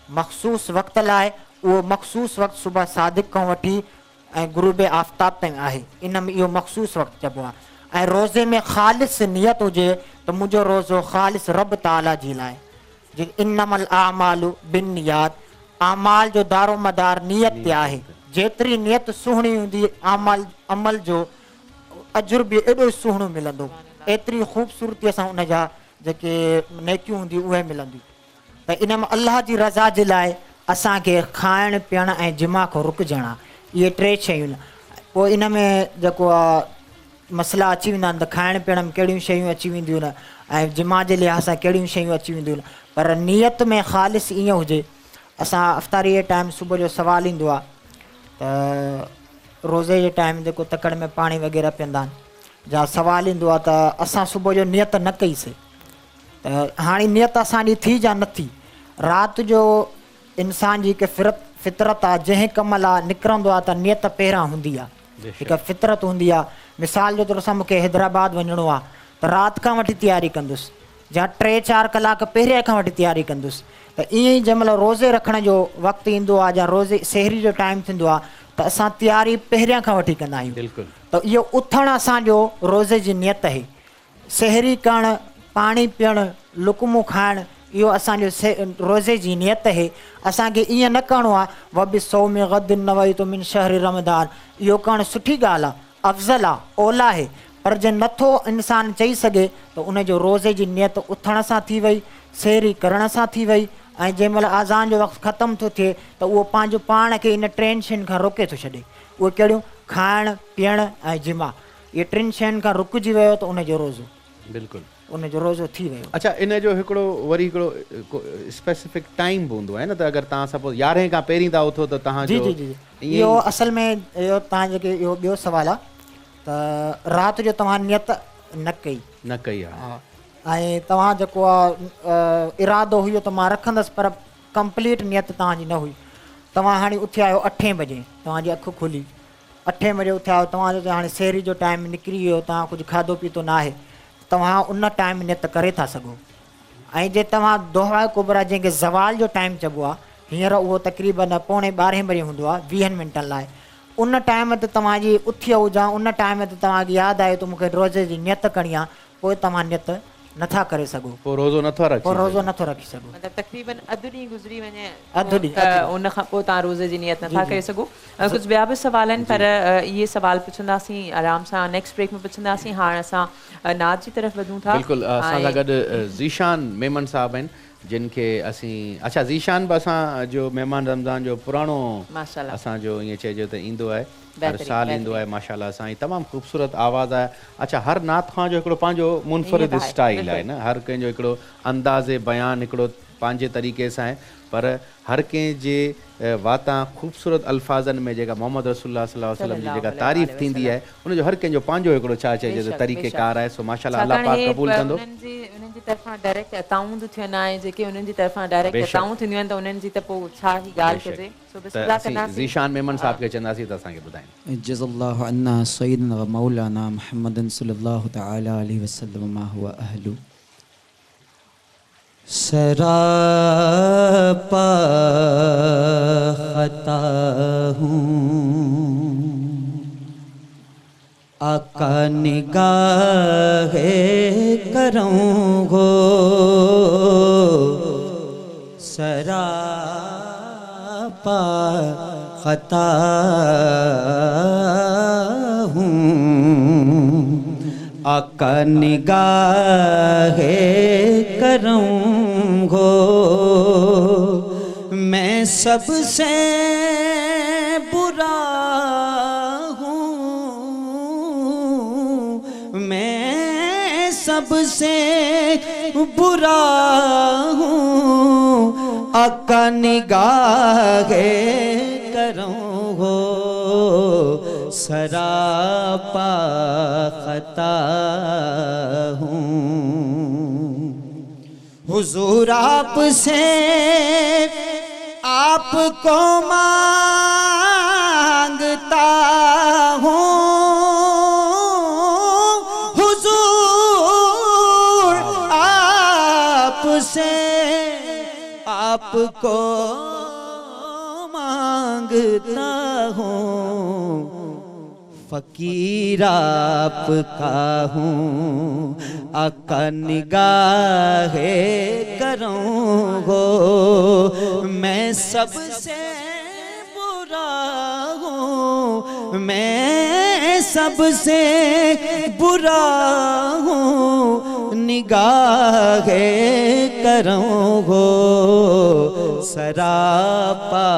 मख़सूस वक़्त लाइ उहो मख़सूस वक़्तु सुबुह सादिक खां वठी ऐं गुरूब आफ़ताब ताईं आहे, इन में इहो मख़सूस वक़्तु चइबो आहे। ऐं रोज़े में ख़ालिस नियत हुजे त मुंहिंजो रोज़ो ख़ालिस रब ताला जी लाइ, जी इन्नमल आमालु बिन्नियात, आमाल जो दारो मदार नियत ते आहे। जेतिरी नियत सुहिणी हूंदी अमल जो अजुर बि एॾो सुहिणो मिलंदो, एतिरी ख़ूबसूरतीअ सां उन जा जेके नेकियूं हूंदियूं उहे मिलंदियूं। त इन में अलाह जी रज़ा जे लाइ असांखे खाइणु पीअणु ऐं जिमा खां रुकजणु आहे। इहे 3 शयूं। पोइ इन में जेको आहे मसइला अची वेंदा आहिनि त खाइण पीअण में कहिड़ियूं शयूं अची वेंदियूं आहिनि ऐं जिमा जे लिहाज़ सां कहिड़ियूं शयूं अची वेंदियूं आहिनि, पर नियत में ख़ालिस ईअं हुजे। असां अफ़्तारी जे टाइम सुबुह जो सवालु ईंदो आहे त रोज़े जे टाइम जेको तकड़ में पाणी वग़ैरह पीअंदा आहिनि, जा सवालु ईंदो आहे त असां सुबुह जो नियत न कईसीं, त हाणे नियत असांजी थी या न थी। राति जो इंसान जी हिकु फितरत आहे, जंहिं कम लाइ निकिरंदो आहे त नियत पहिरां हूंदी आहे, हिकु फितरत हूंदी आहे। मिसाल जे तौर सां मूंखे हैदराबाद वञिणो आहे त राति खां वठी तयारी कंदुसि, या 3-4 कलाक पहिरियां खां वठी तयारी कंदुसि। त ईअं ई जंहिं महिल रोज़े रखण जो वक़्तु ईंदो आहे या रोज़े सहरी जो टाइम थींदो आहे त असां तयारी पहिरियां खां वठी कंदा आहियूं। त इहो उथणु असांजो रोज़े जी नियत आहे। सहरी करणु, पाणी पीअणु, लुक़मो खाइणु, इहो असांजो रोज़े जी नियत आहे। असांखे ईअं न करिणो आहे वबि सौ में गद नवैतु मिन शहर रमज़ान, इहो करणु सुठी ॻाल्हि आहे, अफ़ज़ल आहे, ओला आहे। पर जे नथो इंसान चई सघे त उनजो रोज़े जी नियत उथण सां थी वई, सहरी करण सां थी वई, ऐं जंहिं महिल आज़ान जो वक़्तु ख़तमु थो थिए त उहो पंहिंजो पाण खे इन 3 शयुनि खां रोके थो छॾे। उहे कहिड़ियूं? खाइणु पीअणु ऐं जिमा। इहे 3 शयुनि खां रुकिजी वियो त उनजो रोज़ो बिल्कुलु उनजो रोज़ो थी वियो। अच्छा, इन जो हिकिड़ो वरी हिकिड़ो स्पेसिफिक टाइम बि हूंदो आहे न, त अगरि तव्हां सपोज़ 11 खां पहिरीं था उथो त तव्हां जी जी जी इहो असल में इहो तव्हां जेके इहो ॿियो सुवालु आहे त राति जो तव्हां नियत न कई आहे ऐं तव्हां जेको आहे इरादो हुयो त मां रखंदसि, पर कंप्लीट नियत तव्हांजी न हुई। तव्हां हाणे उथिया आहियो 8 बजे, तव्हांजी अखि खुली 8 बजे उथिया आहियो, तव्हांजो हाणे सहरी जो टाइम निकिरी वियो, तव्हां कुझु खाधो पीतो न आहे, तव्हां उन टाइम नियत करे था सघो। ऐं जे तव्हां दोहा कुबरा जंहिंखे ज़वाल जो टाइम चइबो आहे, हींअर उहो तक़रीबन 11:15 बजे हूंदो आहे 20 मिंटनि लाइ, उन टाइम ते तव्हांजी उथी हुजां, उन टाइम ते तव्हांखे यादि आयो त मूंखे रोज़े जी नियत करणी आहे, पोइ तव्हां नियत नथा करे सघो, पोइ रोज़ो नथो रखी सघो। मतिलबु तक़रीबन अधु ॾींहुं गुज़री वञे, अधु ॾींहुं, उन खां पोइ तव्हां रोज़े जी नियत नथा करे सघो। कुझु ॿिया बि सवाल आहिनि, पर इहे सवाल पुछंदासीं आराम सां, नेक्स्ट ब्रेक में पुछंदासीं। हाणे असां नाज़ जी तरफ़ वधूं था। बिल्कुलु, असां सां गॾु ज़ीशान मेमन साहब आहिनि। जिन खे असीं अच्छा ज़ीशान बि असांजो महिमान रमज़ान जो पुराणो माशाल्लाह असांजो ईअं चइजो त ईंदो आहे हर बहितरीन, साल ईंदो आहे माशाल्लाह सां तमामु ख़ूबसूरत आवाज़ आहे अच्छा हर नात ख़्वां जो हिकिड़ो पंहिंजो मुनफ़रिद ईअं त आहे, स्टाइल आहे न हर कंहिंजो हिकिड़ो अंदाज़े बयानु हिकिड़ो पंहिंजे तरीक़े सां आहे पर हर कंहिंजे वातां ख़ूबसूरत अल्फाज़नि में जेका मोहम्मद रसूलुल्लाह सल्लल्लाहु अलैहि वसल्लम जी जेका तारीफ़ थींदी आहे उनजो हर कंहिंजो पंहिंजो हिकिड़ो छा चइजे त तरीक़ेकार आहे सो माशाल्लाह अल्लाह पाक क़बूल कंदो उन्हनि जी तरफ़ां डायरेक्ट अताऊं थियनि आहे जेके उन्हनि जी तरफ़ां डायरेक्ट अताऊं थींदियूं आहिनि त उन्हनि जी त पोइ छा ई ॻाल्हि कजे सो त बिस्मिल्लाह असीं कंदासीं ज़ीशान मेमन साहब खे चवंदासीं त असांखे ॿुधाइनि जज़ल्लाहु अन्ना सय्यदना व मौलाना मुहम्मदन सल्लल्लाहु तआला अलैहि वसल्लम मा हुवा अहलु सरापा खता हूँ आका निगाहे करूँगो सरापा खता हूँ आका निगाहे करूँगो मैं सबसे बुरा हूँ मैं सबसे बुरा हूँ आका निगाहे करूँगो सरापा खता हूँ हुजूर आपसे आपको मांगता हूँ हुजूर आपसे आपको मांगता हूँ फकीर आपका हूँ आका निगाहे करूँगो मैं सबसे बुरा हूँ मैं सबसे बुरा हूँ निगाहे करूँगो सरापा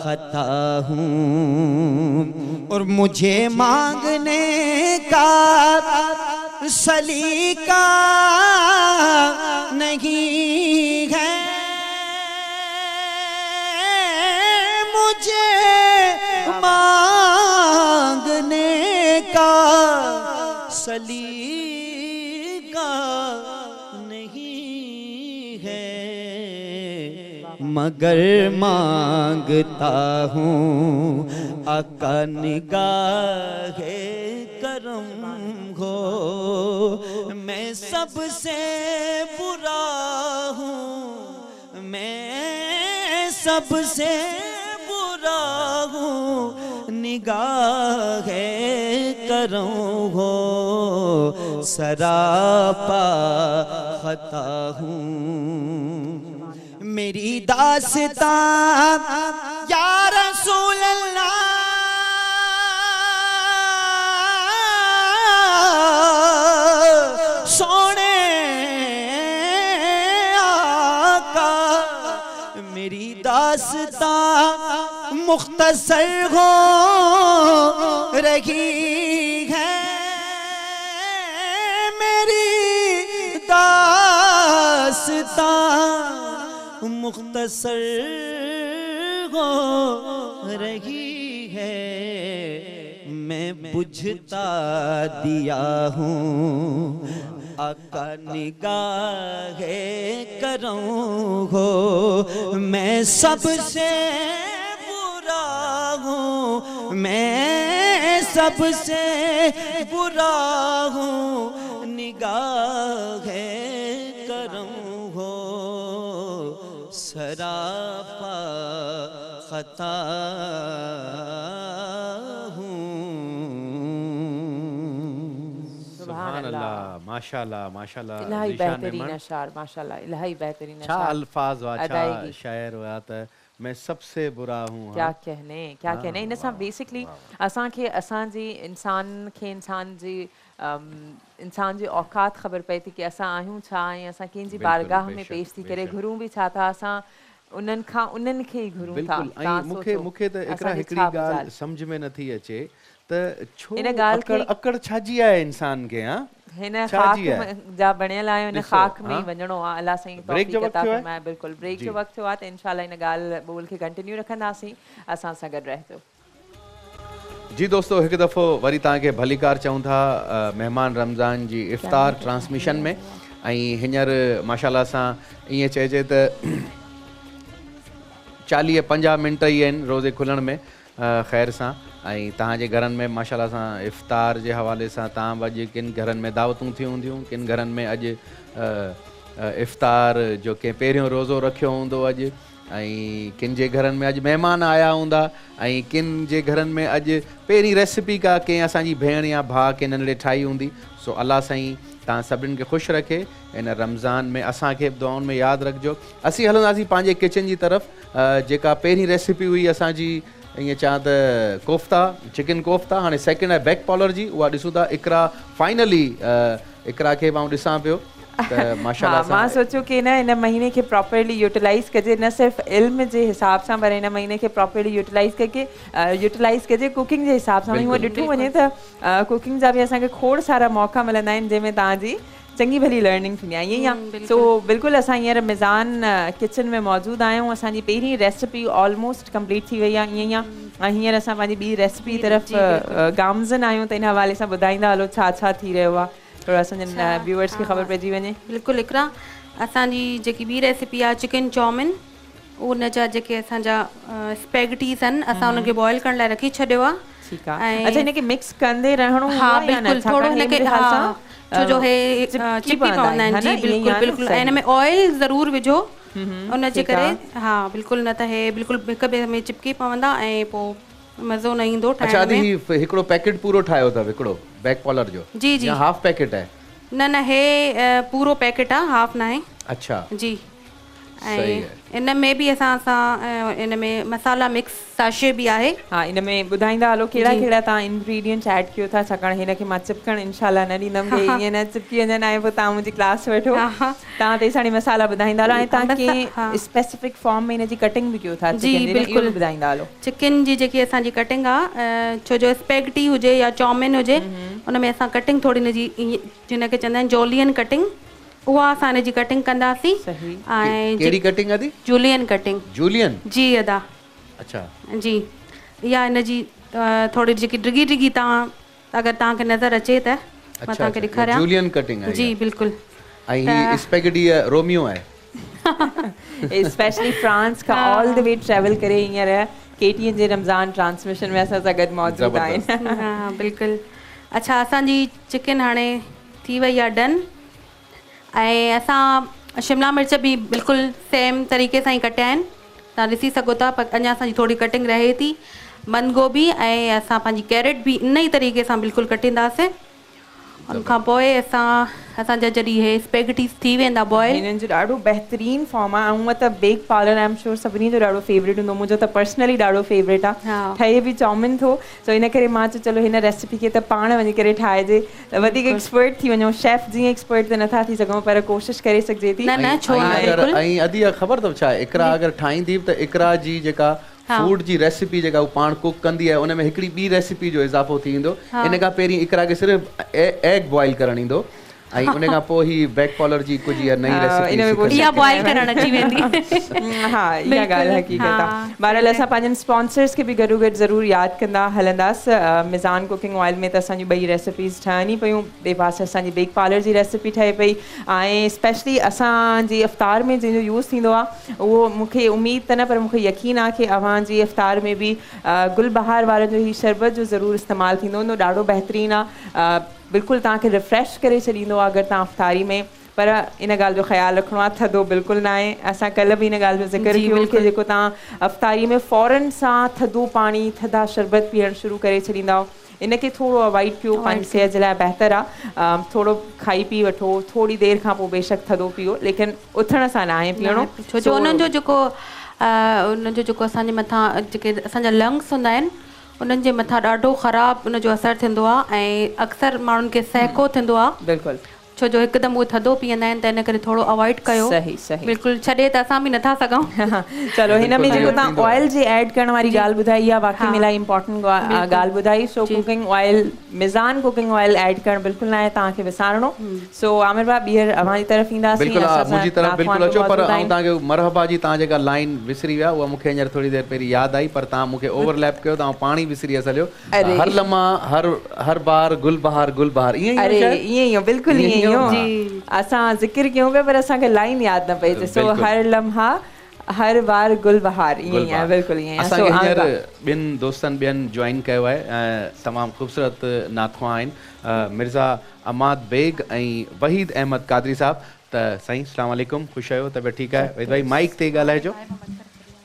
खता हूँ और मुझे मांगने का सलीका नहीं है मुझे मांगने का सलीका नहीं है मगर मांगता हूँ आका निगाहे करम हो मैं सबसे बुरा हूँ मैं सबसे बुरा हूँ निगाहे करम हो सरापा खता हूँ मेरी दास्तां या रसूल अल्लाह सोने आका मेरी दास्तां मुख्तसर हो रही है मेरी दास्तां मुख्तसर हो रही है मैं बुझता दिया हूँ आका निगाहे करम हो मैं सबसे बुरा हूँ मैं सबसे बुरा हूँ निगाहे करम हो सरापा खता हूँ सुभान अल्लाह माशाल्लाह माशाल्लाह इलाही ज़ीशान बेहतरीन मेमन अशार माशाल्लाह इलाही बेहतरीन छा अशार अल्फाज हुआ छा अदायगी। शायर हुआ त मैं सबसे बुरा हूँ। क्या कहने इन सां बेसिकली असांखे असांजी इंसान जी औकात ख़बर पए थी कि असां आहियूं छा ऐं असां कंहिंजी बारगाह में पेश थी करे घुरूं बि छा था, असां उन्हनि खे ई घुरूं था। बिल्कुलु। ऐं मूंखे त हिकिड़ी ॻाल्हि सम्झ में नथी अचे त छो इन ॻाल्हि खे अकड़ छाजी आहे इंसान खे? हिन ख़ाक जा बणियल आहियूं, हिन ख़ाक में ई वञिणो आहे। अलाह साईं तौफ़ीक़ अता फ़रमाए। बिल्कुलु ब्रेक जो वक़्तु थियो आहे, त इंशाल्लाह इन ॻाल्हि ॿोल खे कंटिन्यू रखंदासीं। असां सां गॾु रहिजो। जी दोस्तो, हिकु दफ़ो वरी तव्हांखे भलीकार चऊं था महिमान रमज़ान जी इफ़्तार ट्रांसमिशन में। ऐं हींअर माशाल्लाह सां ईअं चइजे त 40-50 मिंट ई आहिनि रोज़े खुलण में ख़ैर सां। ऐं तव्हांजे घरनि में माशाल्लाह सां इफ़्तार जे हवाले सां तव्हां अॼु किन घरनि में दावतूं थियूं हूंदियूं, किन घरनि में अॼु इफ़्तार जो कंहिं पहिरियों रोज़ो रखियो हूंदो अॼु, ऐं किन जे घरनि में अॼु महिमान आया हूंदा, ऐं किन जे घरनि में अॼु पहिरीं रेसिपी का कंहिं असांजी भेण या भाउ कंहिं नंढड़े ठाही हूंदी। सो अलाह साईं तव्हां सभिनीनि खे ख़ुशि रखे हिन रमज़ान में। असांखे दुआउनि में यादि रखिजो। असीं हलंदासीं पंहिंजे किचन जी तरफ़, जेका पहिरीं रेसिपी हुई असांजी ईअं चवां त कोफ्ता, चिकन कोफ्ता। हाणे सेकेंड आहे बैक पॉलर जी, उहा ॾिसूं था। इकरा फाइनली इकरा खे मां ॾिसां पियो त माशाल्लाह मां सोचियो कि न इन महीने खे प्रॉपरली यूटिलाइज़ कजे, न सिर्फ़ु इल्म जे हिसाब सां पर इन महीने खे प्रॉपरली यूटिलाइज़ कजे कुकिंग जे हिसाब सां। हूअं ॾिठो वञे त कुकिंग जा बि असांखे खोड़ सारा मौक़ा मिलंदा आहिनि जंहिंमें तव्हांजी चङी भली लर्निंग थींदी आहे। ईअं ई सो बिल्कुलु असां हींअर मिज़ान किचन में मौजूदु आहियूं। असांजी पहिरीं रेसिपी ऑलमोस्ट कंप्लीट थी वई आहे। ईअं ई हींअर असां पंहिंजी ॿी रेसिपी तरफ़ गामज़न आहियूं, त इन हवाले सां ॿुधाईंदा हलो छा छा थी रहियो आहे, थोड़ा असांजे व्यूअर्स खे ख़बर पइजी वञे। बिल्कुलु इकरा, असांजी जेकी ॿी रेसिपी आहे चिकन चाउमिन, उन जा जेके असांजा स्पैगेटीज़ आहिनि असां उनखे बॉइल करण लाइ रखी छॾियो आहे। ठीकु आहे। अच्छा, हिनखे मिक्स कंदे रहणो? हा बिल्कुलु, थोरो हिनखे छो जो हे चिपकी पवंदा आहिनि। जी बिल्कुलु बिल्कुलु। ऐं हिन में ऑयल ज़रूरु विझो उनजे करे। हा बिल्कुलु, न त हे बिल्कुलु हिक ॿिए में चिपकी पवंदा ऐं पोइ मज़ो न ईंदो ठाहिण में। अच्छा, हिकिड़ो पैकेट पूरो ठाहियो अथव हिकिड़ो बैक पॉलर जो? जी जी। हाफ पैकेट आहे? न हे पूरो पैकेट आहे, हाफ न आहे। अच्छा जी। ऐं इन में बि असां इन में मसाला मिक्स साशे बि आहे। हा, इन में ॿुधाईंदा हलो कहिड़ा कहिड़ा तव्हां इंग्रीडियंट्स ऐड कयो था, छाकाणि हिनखे मां चिपकण इंशाल्लाह न ॾींदमि कि ईअं न चिपकी वञनि ऐं पोइ तव्हां मुंहिंजी क्लास वठो। तव्हां तेसाणी मसाला ॿुधाईंदा हलो ऐं तव्हां कंहिं स्पेसिफिक फॉर्म में हिनजी कटिंग बि कयो था? जी बिल्कुलु ॿुधाईंदा हलो। चिकन जी जेकी असांजी कटिंग आहे, छो जो स्पैगेटी हुजे या चाउमिन हुजे, उन में असां कटिंग थोरी हिनजी जिनखे चवंदा आहिनि जूलियन कटिंग, उहा असां हिनजी कटिंग कंदासीं। ऐं कहिड़ी कटिंग आहे? Julian cutting. जूलियन जी अदा। अच्छा जी। इहा हिनजी थोरी जेकी डिघी डिघी तव्हां अगरि तव्हांखे नज़र अचे त मां तव्हांखे ॾेखारियां। जूलियन कटिंग आहे? जी बिल्कुलु। ऐं ही स्पैगेटी रोमियो आहे? स्पेशली फ्रांस खां ऑल द वे ट्रैवल करे हींअर केटीएन जे रमज़ान ट्रांसमिशन में असां सां गॾु मौजूदु आहिनि। हा बिल्कुलु। अच्छा, असांजी चिकन हाणे थी वई आहे डन। ऐं असां शिमला मिर्च बि बिल्कुलु सेम तरीक़े सां ई कटिया आहिनि, तव्हां ॾिसी सघो था। पर अञा असांजी थोरी कटिंग रहे थी। बंद गोभी ऐं असां पंहिंजी कैरेट बि इन ई तरीक़े सां बिल्कुलु कटींदासीं। उनखां पोइ असांजा जॾहिं हे स्पैगेटीज़ थी वेंदा बॉइल, हिननि जो ॾाढो बहितरीनु फॉर्म आहे। ऐं त bake parlour I am sure सभिनी जो ॾाढो फेवरेट हूंदो, मुंहिंजो त पर्सनली ॾाढो फेवरेट आहे। ठहे बि चाउमिन थो, सो इन करे मां चयो चलो हिन रेसिपी खे त पाण वञी करे ठाहिजे, वधीक एक्सपर्ट थी वञूं। शेफ जीअं एक्सपर्ट त नथा थी सघूं पर कोशिशि करे सघिजे थी। न छो न। ऐं अदी ख़बर अथव छा, इकरा अगरि ठाहींदी त इकरा जी जेका फूड जी रेसिपी जेका हू पाण कुक कंदी आहे, उन में हिकिड़ी ॿी रेसिपी जो इज़ाफ़ो थी वेंदो। इन खां पहिरीं इकरा खे सिर्फ़ु एग बॉइल करणु ईंदो, ऐं उन खां पोइ ही बैक पॉलर जी कुझु नई रेसिपी इहा बॉइल करणु अची वेंदी। हा, इहा ॻाल्हि हक़ीक़त आहे। बहरहाल असां पंहिंजनि स्पॉन्सर्स खे बि गॾो गॾु ज़रूरु यादि कंदा हलंदासीं। मिज़ान कुकिंग ऑयल में त असांजी ॿई रेसिपीज़ ठहनि ई पियूं, ॿिए पासे असांजी बेक पार्लर जी रेसिपी ठहे पई। ऐं स्पेशली असांजी इफ़्तार में जंहिंजो यूज़ थींदो आहे, उहो मूंखे उमेद त न पर मूंखे यकीन आहे कि अव्हांजी इफ़्तार में बि गुलबहार वारनि जो ही शरबत जो ज़रूरु इस्तेमालु थींदो हूंदो। ॾाढो बहितरीनु आहे, बिल्कुलु तव्हांखे रिफ्रेश करे छॾींदो आहे अगरि तव्हां इफ़्तारी में। पर इन ॻाल्हि जो ख़्यालु रखिणो आहे, थधो बिल्कुलु न आहे। असां कल्ह बि इन ॻाल्हि जो ज़िक्र कयो कि जेको तव्हां इफ़्तारी में फ़ौरन सां थधो पाणी, थधा शरबत पीअणु शुरू करे छॾींदा, इनखे थोरो अवॉइड कयो, पंहिंजी सिहत जे लाइ बहितरु आहे। थोरो खाई पी वठो, थोरी देरि खां पोइ बेशक थधो पीओ, लेकिन उथण सां न आहे पीअणो। छो जो उन्हनि जो जेको उनजो जेको असांजे मथां जेके असांजा लंग्स हूंदा आहिनि उन्हनि जे मथां ॾाढो ख़राबु उनजो असरु थींदो आहे ऐं अक्सर माण्हुनि खे सहिको थींदो आहे। बिल्कुलु छो जो हिकदमि उहे थधो पीअंदा आहिनि त इन करे थोरो अवॉइड कयो। सही सही बिल्कुलु छॾे त असां बि नथा सघूं। चलो हिन में जेको तव्हां ऑयल जे ऐड करण वारी ॻाल्हि ॿुधाई आहे वाक़ई में इलाही इम्पोर्टेंट ॻाल्हि ॿुधाई। सो कुकिंग ऑयल मिज़ान कुकिंग ऑयल ऐड करणु बिल्कुलु न आहे तव्हांखे विसारणो। सो आमिर भाउ ॿीहर अव्हांजी तरफ़ ईंदासीं। बिल्कुलु मुंहिंजी तरफ़ बिल्कुलु अचो पर आउं तव्हांखे मरहबा जी तव्हां जेका लाइन विसरी विया उहा मूंखे हींअर थोरी देरि पहिरीं यादि आई पर तव्हां मूंखे ओवरलैप कयो तव्हां पाणी विसरी छॾियो। हर लम्हा हर बार गुल बहार ईअं अरे ईअं ई बिल्कुलु ईअं ई असां ज़िक्र कयूं पिया पर असांखे लाइन यादि न पई अचे। सो हर लम्हा हर बार गुल बहार ईअं ई आहे बिल्कुलु ईअं। असांखे हींअर ॿिनि दोस्तनि ॿियनि जॉइन कयो आहे तमामु ख़ूबसूरत नाख़वा आहिनि मिर्ज़ा अमाद बेग ऐं वहीद अहमद कादरी साहब। त साईं अस्सलाम वालेकुम ख़ुशि आहियो तबियत ठीकु आहे वहीद भाई माइक ते ॻाल्हाइजो।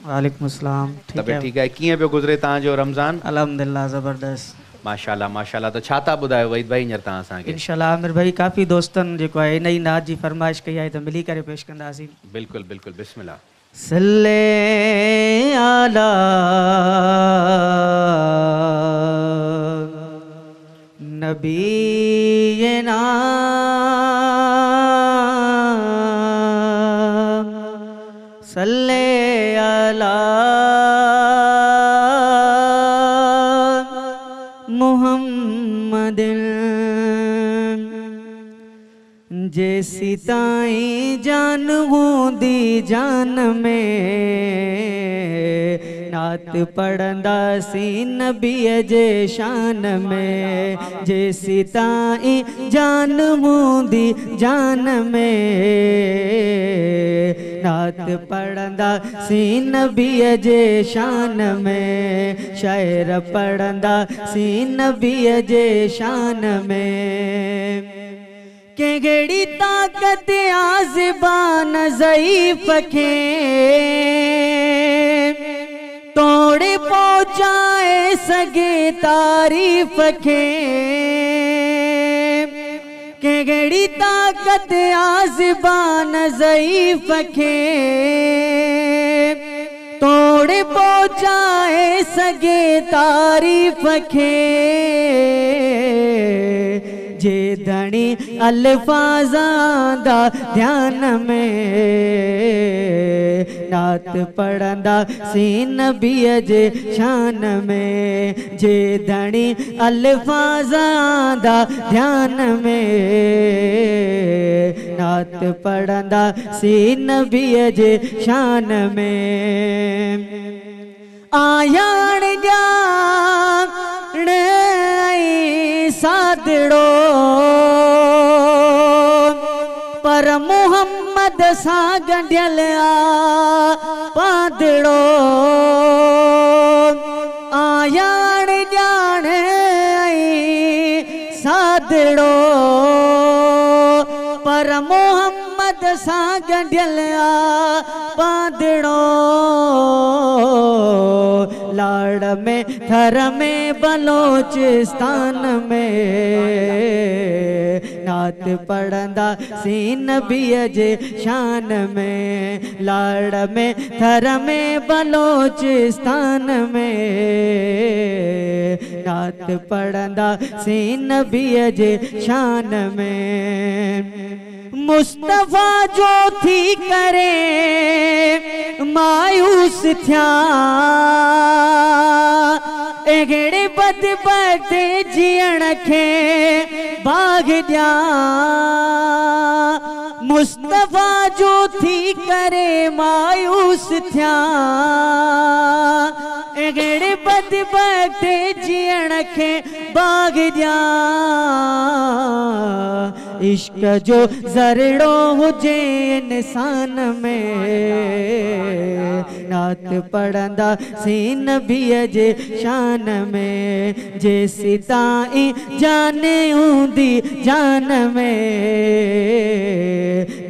वालेकुम अस्सलाम तबियत ठीकु आहे कीअं पियो गुज़रे तव्हांजो रमज़ान? अल्हम्दुलिल्लाह ज़बरदस्त माशाल्लाह माशाल्लाह। त छा था ॿुधायो वहीद भाई हींअर तव्हां असांखे? इंशाल्लाह आमिर भाई काफ़ी दोस्तनि जेको आहे इन ई नात जी फरमाइश कई आहे त मिली करे पेश कंदासीं। बिल्कुलु बिल्कुलु बिस्मिल्लाह। सल्ले अला नबीना सल्ले अला जैसी ताई जान हूंदी जान में नात पढ़ंदासीं नबीअ जे शान में। जैसी ताई जान हूंदी जान में नात पढ़ंदासीं नबीअ जे शान में। शाइर पढ़ंदासीं नबीअ जे शान में। केड़ी ताकत आज़बान ज़ईफ़ खे तोड़े पहुंचाए सके तारीफ़ खे। केड़ी ताकत आज़बान ज़ईफ़ खे तोड़े पहुंचाए सके तारीफ़ खे। जे धणी अल्फाज़ां दा ध्यान में नात पढ़ंदासीं नबीअ जे शान में। जे धणी अल्फाज़ां दा ध्यान में नात पढ़ंदासीं नबीअ जे शान में। आयाण ॼाण सादड़ो पर मोहम्मद सां गंढियल पादड़ो। आयाण ॼाण सादड़ो पर मोहम्मद सां गंढियल पादड़ो। लाड़ में थर में बलोचिस्तान में नात पढ़ंदासीं नबीअ जे शान में। लाड़ में थर में बलोचिस्तान में नात पढ़ंदासीं नबीअ जे शान में। मुस्तफ़ा जो थी करे मायूस थिया एगड़े बदबख्त जियण खे बाग ॾिया। मुस्तफ़ा जो थी करे मायूस थिया एगड़े बदबख्त जियण खे बाग ॾिया। इश्क जो ज़रड़ो हुजे इंसान में नात पढ़ंदासीं नबीअ जे शान में। जेसी ताईं जान हूंदी जान में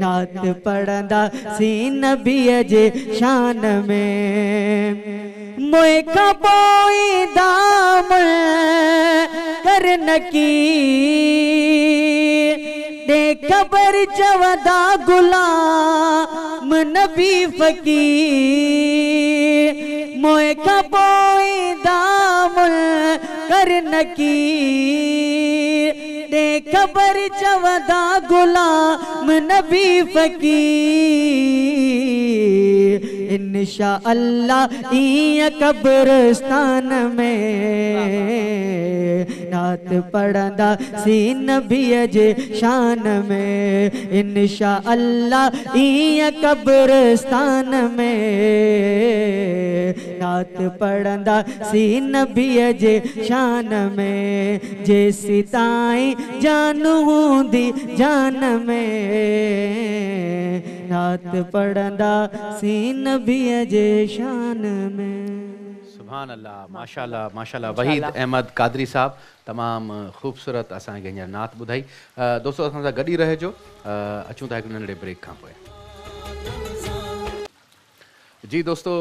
नात पढ़ंदासीं नबीअ जे शान में। मोए खां पोइ दाम कर नकी दे खबर चवदा गुलाम नबी फकीर मोए खपोई दामुल करन की दे खबर चवदा गुलाम नबी फकीर इंशा अल्लाह इया कब्रस्तान में नात पढ़ंदा सी नबी जे शान में इंशा अल्लाह इया कब्रस्तान में नात पढ़ंदा सी नबी जे शान में जेसी ताई जानू हूंदी जान में नात पढ़ंदा सी नबी जे शान में। सुभान अल्लाह, माशाल्लाह माशाल्लाह। वहीद अहमद कादरी साहब तमामु ख़ूबसूरत असांखे हींअर नात ॿुधाई। दोस्तो असां सां गॾु ई रहिजो, अचूं था हिकु नंढड़े ब्रेक खां पोइ। जी दोस्तो,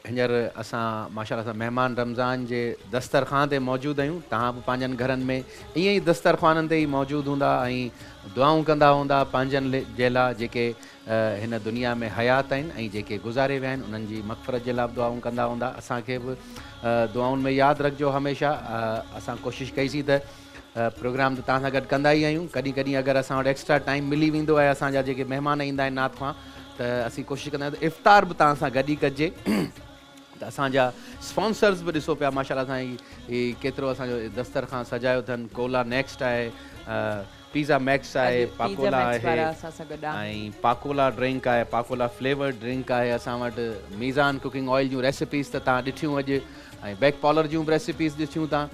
हींअर असां माशाल्लाह सां महिमान रमज़ान जे दस्तरख़ान ते मौजूदु आहियूं। तव्हां बि पंहिंजनि घरनि में ईअं ई दस्तरख़ाननि ते ई मौजूदु हूंदा ऐं दुआऊं कंदा हूंदा पंहिंजनि जे लाइ जेके हिन दुनिया में हयात आहिनि ऐं जेके गुज़ारे विया आहिनि उन्हनि जी मग़फ़िरत जे लाइ बि दुआऊं कंदा हूंदा। असांखे बि दुआउनि में यादि रखिजो हमेशह। असां कोशिशि कईसीं त प्रोग्राम त तव्हां सां गॾु कंदा ई आहियूं। कॾहिं कॾहिं अगरि असां वटि एक्स्ट्रा टाइम मिली वेंदो आहे, असांजा जेके महिमान ईंदा आहिनि नात खां, त असीं कोशिशि कंदा आहियूं त इफ़्तार बि तव्हां सां गॾु ई कजे। त असांजा स्पॉन्सर्स बि ॾिसो पिया माशाल्लाह सां ही केतिरो असांजो दस्तरख़ान सजायो अथनि। कोला नेक्स्ट आहे, पिज़्ज़ा मैक्स आहे, पाकोला आहे ऐं पाकोला ड्रिंक आहे, पाकोला फ्लेवर ड्रिंक आहे। असां वटि मीज़ान कुकिंग ऑयल जूं रेसिपीज़ त तव्हां ॾिठियूं अॼु, ऐं बैक पॉलर जूं बि रेसिपीज़ ॾिठियूं तव्हां,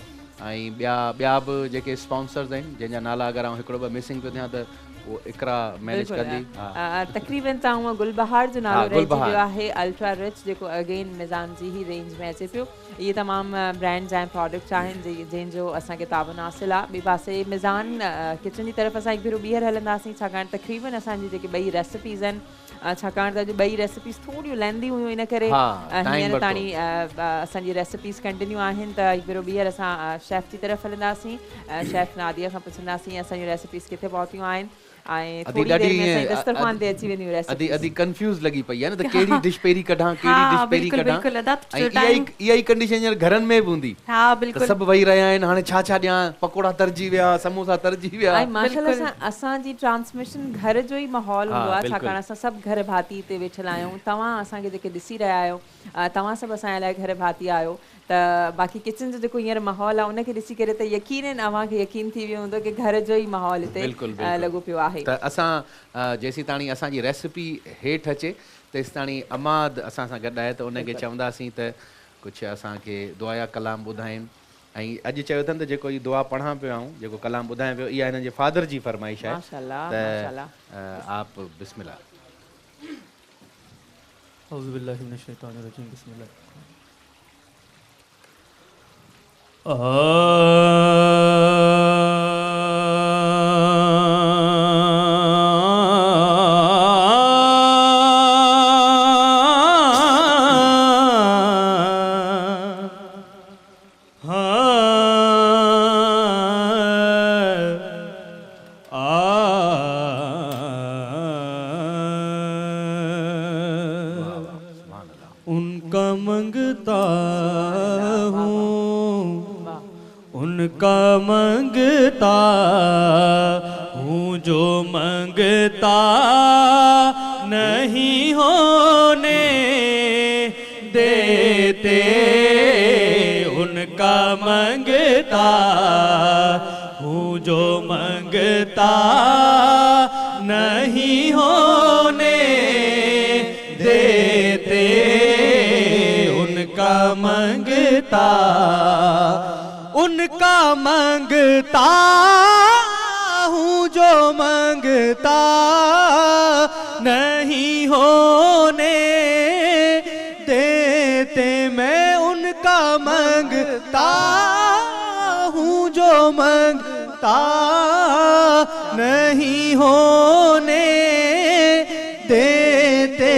ऐं ॿिया बि जेके स्पॉन्सर्स आहिनि जंहिंजा नाला अगरि हिकिड़ो ॿ मिसिंग पियो थियां त वो इकरा मैनेज कंदी। तक़रीबन तव्हां उहा गुलबहार जो नालो रहिजी वियो आहे। अल्ट्रा रिच जेको अगेन मिज़ान जी ही रेंज में अचे पियो। इहे तमामु ब्रांड्स ऐं प्रोडक्ट्स आहिनि जंहिंजो असांखे ताबन हासिलु आहे। ॿिए पासे मिज़ान किचन जी तरफ़ असां हिकु भेरो ॿीहर हलंदासीं, छाकाणि तक़रीबन असांजी जेके ॿई रेसिपीज़ आहिनि, छाकाणि त अॼु ॿई रेसिपीज़ थोरियूं लेंदी हुयूं, इन करे हींअर ताणी असांजी रेसिपीज़ कंटिन्यू आहिनि। त हिकु भेरो ॿीहर असां शेफ़ जी तरफ़ हलंदासीं, शेफ़ नादिया खां पुछंदासीं असांजूं रेसिपीज़ किथे पहुतियूं आहिनि ऐं थोरी देरि में असांजी दस्तरख़ान ते अची वेंदियूं रेसिपीज़। अदी कंफ्यूज़ लॻी पई आहे न त कहिड़ी डिश पहिरीं कढां, कहिड़ी डिश पहिरीं कढां। इहा ई कंडीशन हींअर घरनि में बि हूंदी। हा बिल्कुलु, सभु वेही रहिया आहिनि, हाणे छा छा ॾियां, पकोड़ा तरजी विया, समोसा तरजी विया। ऐं माशाल्लाह सां असांजी ट्रांसमिशन घर जो ई माहौल हूंदो आहे, छाकाणि असां सभु घर भाती हिते वेठल आहियूं। तव्हां असांखे जेके ॾिसी रहिया आहियो, तव्हां सभु असांजे लाइ घर भाती आहियो। त बाक़ी किचन जो जेको हींअर माहौल आहे उनखे ॾिसी करे त यकीनन अव्हांखे यकीन थी वियो हूंदो की घर जो ई माहौल हिते लॻो पियो आहे। त असां जेसीं ताणी असांजी रेसिपी हेठि अचे तेसि ताणी अमाद असां सां गॾु आहे, त उनखे चवंदासीं त कुझु असांखे दुआ या कलाम ॿुधाइनि। ऐं अॼु चयो अथनि त जेको हीअ दुआ पढ़ां पियो आऊं, जेको कलाम ॿुधायां पियो, इहा हिननि जे फादर जी फरमाइश आहे। त आप बिस्मिल्लाह। औज़ु बिल्लाहि मिनश शैतानिर रजीम, बिस्मिल्लाह। उनका मंगता हूँ, उनका मंगता हूँ, जो मंगता नहीं होने देते। उनका मंगता हूँ, जो मंगता नहीं होने देते। उनका मंगता, उनका मंगता हूँ, जो मंगता नहीं होने देते। मैं उनका मंगता हूँ, जो मंगता नहीं होने देते।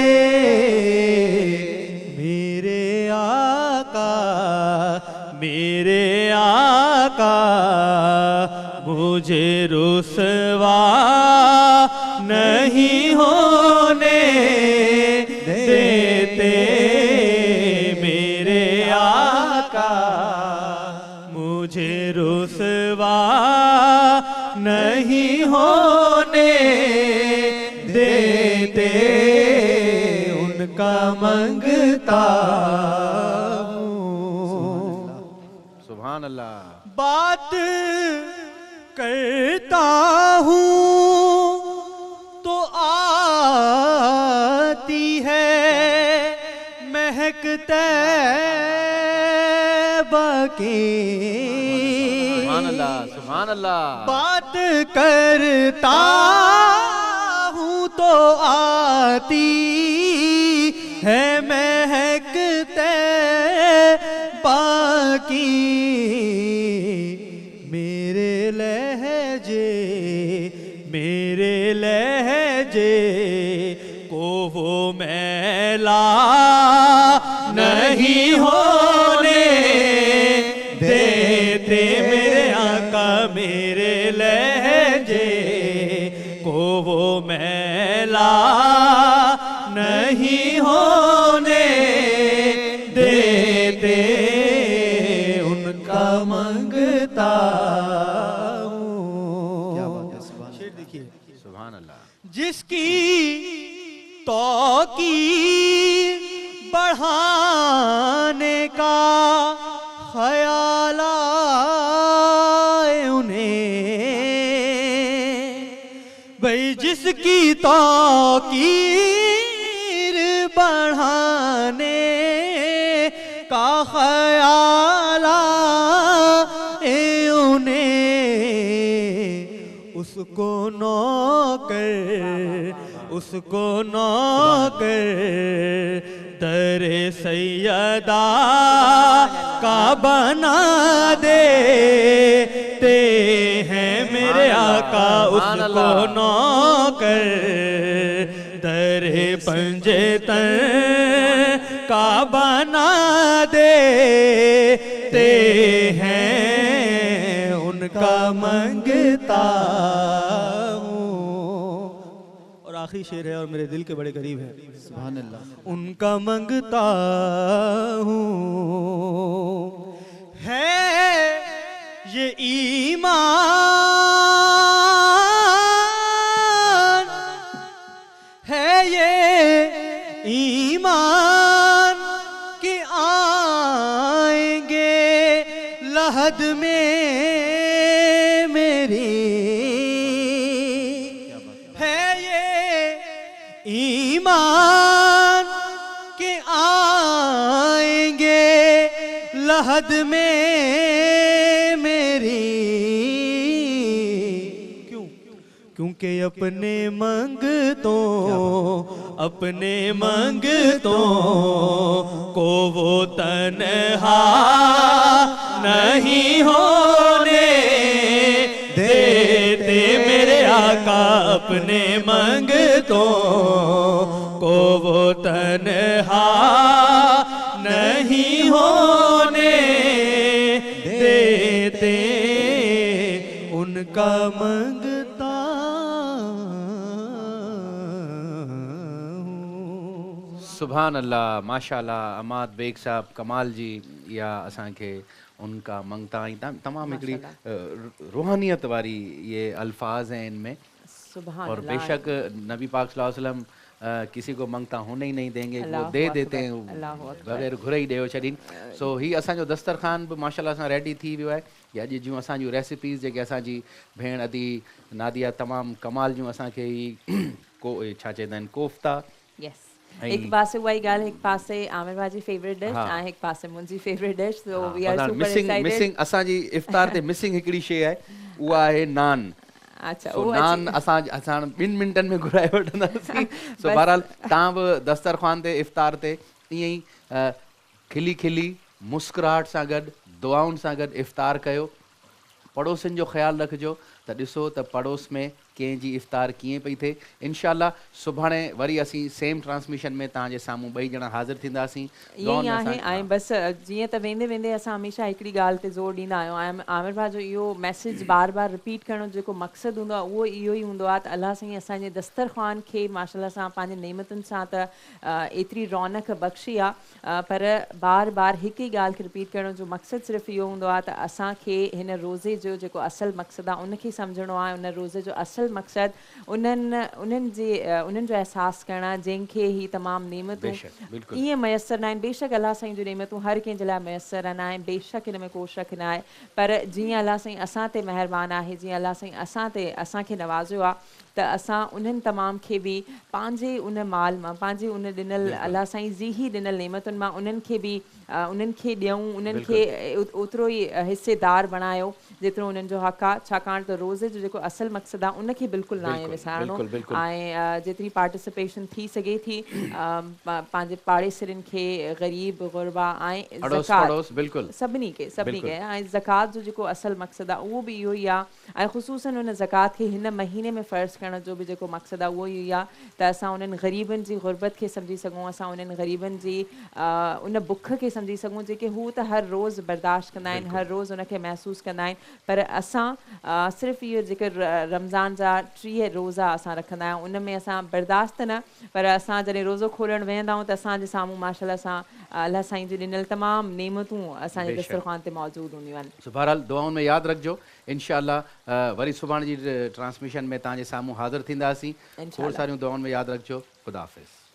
मेरे आका मुझे रुसवा नहीं होने देते मेरे आका, मुझे रुसवा नहीं होने देते, उनका मंगता सुभान अल्लाह। बात करता हूँ तो आती है महक तैबा की, सुभान अल्लाह सुभान अल्लाह। बात करता हूँ तो आती है महक तैबा की, मेरे लहजे को वो मैला नहीं होने देते मेरे आका, मेरे लहजे को वो मैला नहीं होने देते, उनका मंगता जिसकी तौकीर बढ़ाने का ख्याल आए उन्हें, भाई जिसकी तौकीर बढ़ाने का ख्याल आए उन्हें, उसको नौकर दरे सैयदा का बना देते हैं मेरे आका, उसको नौकर दरे पंजेतन का बना देते हैं, उनका मंगता हूँ। और आखिरी शेर है और मेरे दिल के बड़े करीब है, सुभान अल्लाह। उनका मंगता हूँ है ये ईमान, है ये ईमान कि आएंगे लहद में मेरी, है ये ईमान कि आएंगे लहद में मेरी, क्योंकि अपने मंगतों को वो तन्हा नहीं होने देते मेरे आका, अपने मंगतों को वो तन्हा नहीं होने देते, उनका मंगता सुभान अल्लाह माशाल्लाह। अमाद बेग साहब कमाल जी या असांखे उनका मंगता ई तमामु हिकिड़ी रूहानियत वारी ये अल्फाज हैं इनमें, और बेशक नबी पाक सल्लल्लाहु अलैहि वसल्लम किसी को मंगता होने ही नहीं देंगे, वो दे देते हैं बग़ैर घुरे ही ॾेयो छॾीनि। सो ही असांजो दस्तरखान बि माशाल्लाह सां रेडी थी वियो आहे। या अॼु जूं असांजूं रेसिपीज़ जेके असांजी भेण अदी नादिया तमामु कमाल जूं असांखे ही को छा चवंदा आहिनि कोफ्ता, एक पासे उहा ई ॻाल्हि, हिकु पासे आमिर भाजी फेवरेट डिश ऐं हिकु पासे मुंहिंजी favourite dish, so we are super excited. Missing असांजी इफ्तार ते मिसिंग हिकिड़ी शइ आहे, उहा आहे नान। अच्छा, नान असां 2 मिंटनि में घुराए वठंदासीं। सो बहरहाल तव्हां बि दस्तरखान ते इफ्तार ते ईअं ई खिली खिली मुस्कुराहट सां गॾु दुआउनि सां गॾु इफ्तार कयो। पड़ोसियुनि जो ख़्यालु रखिजो त ॾिसो त पड़ोस में कंहिंजी इफ़्तार कीअं पई थिए। इंशाअल्लाह सुभाणे वरी असीं सेम ट्रांसमिशन में तव्हांजे साम्हूं ॿई ॼणा हाज़िर थींदासीं। ईअं ई आहे ऐं बसि जीअं त वेंदे वेंदे असां हमेशह हिकिड़ी ॻाल्हि ते ज़ोर ॾींदा आहियूं ऐं आमिर भाउ जो इहो मैसेज बार बार रिपीट करण जो जेको मक़सदु हूंदो आहे उहो इहो ई हूंदो आहे त अलाह साईं असांजे दस्तरख़्वान खे माशाल्लाह सां पंहिंजे नेमतुनि सां त एतिरी रौनक बख़्शी आहे, पर बार बार हिकु ई ॻाल्हि खे रिपीट करण जो मक़सदु सिर्फ़ु इहो हूंदो आहे त असांखे हिन रोज़े जो जेको असुलु मक़सदु आहे उनखे सम्झणो आहे। उन रोज़े जो असुलु मक़सदु उन्हनि जो अहसासु करणु आहे जंहिंखे ही तमामु नेमतूं ईअं मैसर न आहिनि। बेशक अलाह साईं जूं नेमतूं हर कंहिंजे लाइ मैसर न आहिनि, बेशक हिन में को शक न आहे, पर जीअं अलाह साईं असां ते महिरबान आहे, जीअं अलाह साईं असांखे नवाज़ियो आहे त असां उन्हनि तमाम खे बि पंहिंजे उन माल मां, पंहिंजे उन ॾिनल अलाह साईं जी ही ॾिनल नेमतुनि मां उन्हनि खे बि उन्हनि खे ॾियूं, उन्हनि खे ओतिरो ई हिसेदार बणायो जेतिरो उन्हनि जो हक़ आहे। छाकाणि त रोज़े जो जेको असुलु मक़सदु आहे उनखे बिल्कुलु न आहे विसारणो ऐं जेतिरी पार्टिसिपेशन थी सघे थी पंहिंजे पाड़ेसिरनि खे, ग़रीब ग़ुरबा ऐं ज़कात सभिनी खे ऐं ज़कात जो जेको असुलु मक़सदु आहे उहो बि इहो ई आहे ऐं ख़ुसूसन उन ज़कात खे हिन महीने में फ़र्ज़ करण जो बि जेको मक़सदु आहे उहो ई आहे त असां उन्हनि ग़रीबनि जी ग़ुरबत खे सम्झी सघूं, असां उन्हनि ग़रीबनि जी उन बुख खे सम्झी सघूं जेके हू त हर रोज़ु बर्दाश्त कंदा आहिनि, हर रोज़ु उनखे महसूसु कंदा आहिनि, पर असां सिर्फ़ु इहो जेके रमज़ान जा 30 रोज़ा असां रखंदा आहियूं उन में असां बर्दाश्त न, पर असां जॾहिं रोज़ो खोलणु वेहंदा आहियूं त असांजे साम्हूं माशाल्लाह सां अलाह साईं जी ॾिनल तमामु नेमतूं असांजे दस्तरख़्वान ते मौजूदु हूंदियूं आहिनि। बहरहाल दुआउनि में यादि रखिजो। इंशाअल्लाह वरी सुभाणे जी ट्रांसमिशन में तव्हांजे साम्हूं हाज़िर थींदासीं। खोड़ सारियूं दुआउनि में यादि रखिजो। ख़ुदा हाफ़िज़।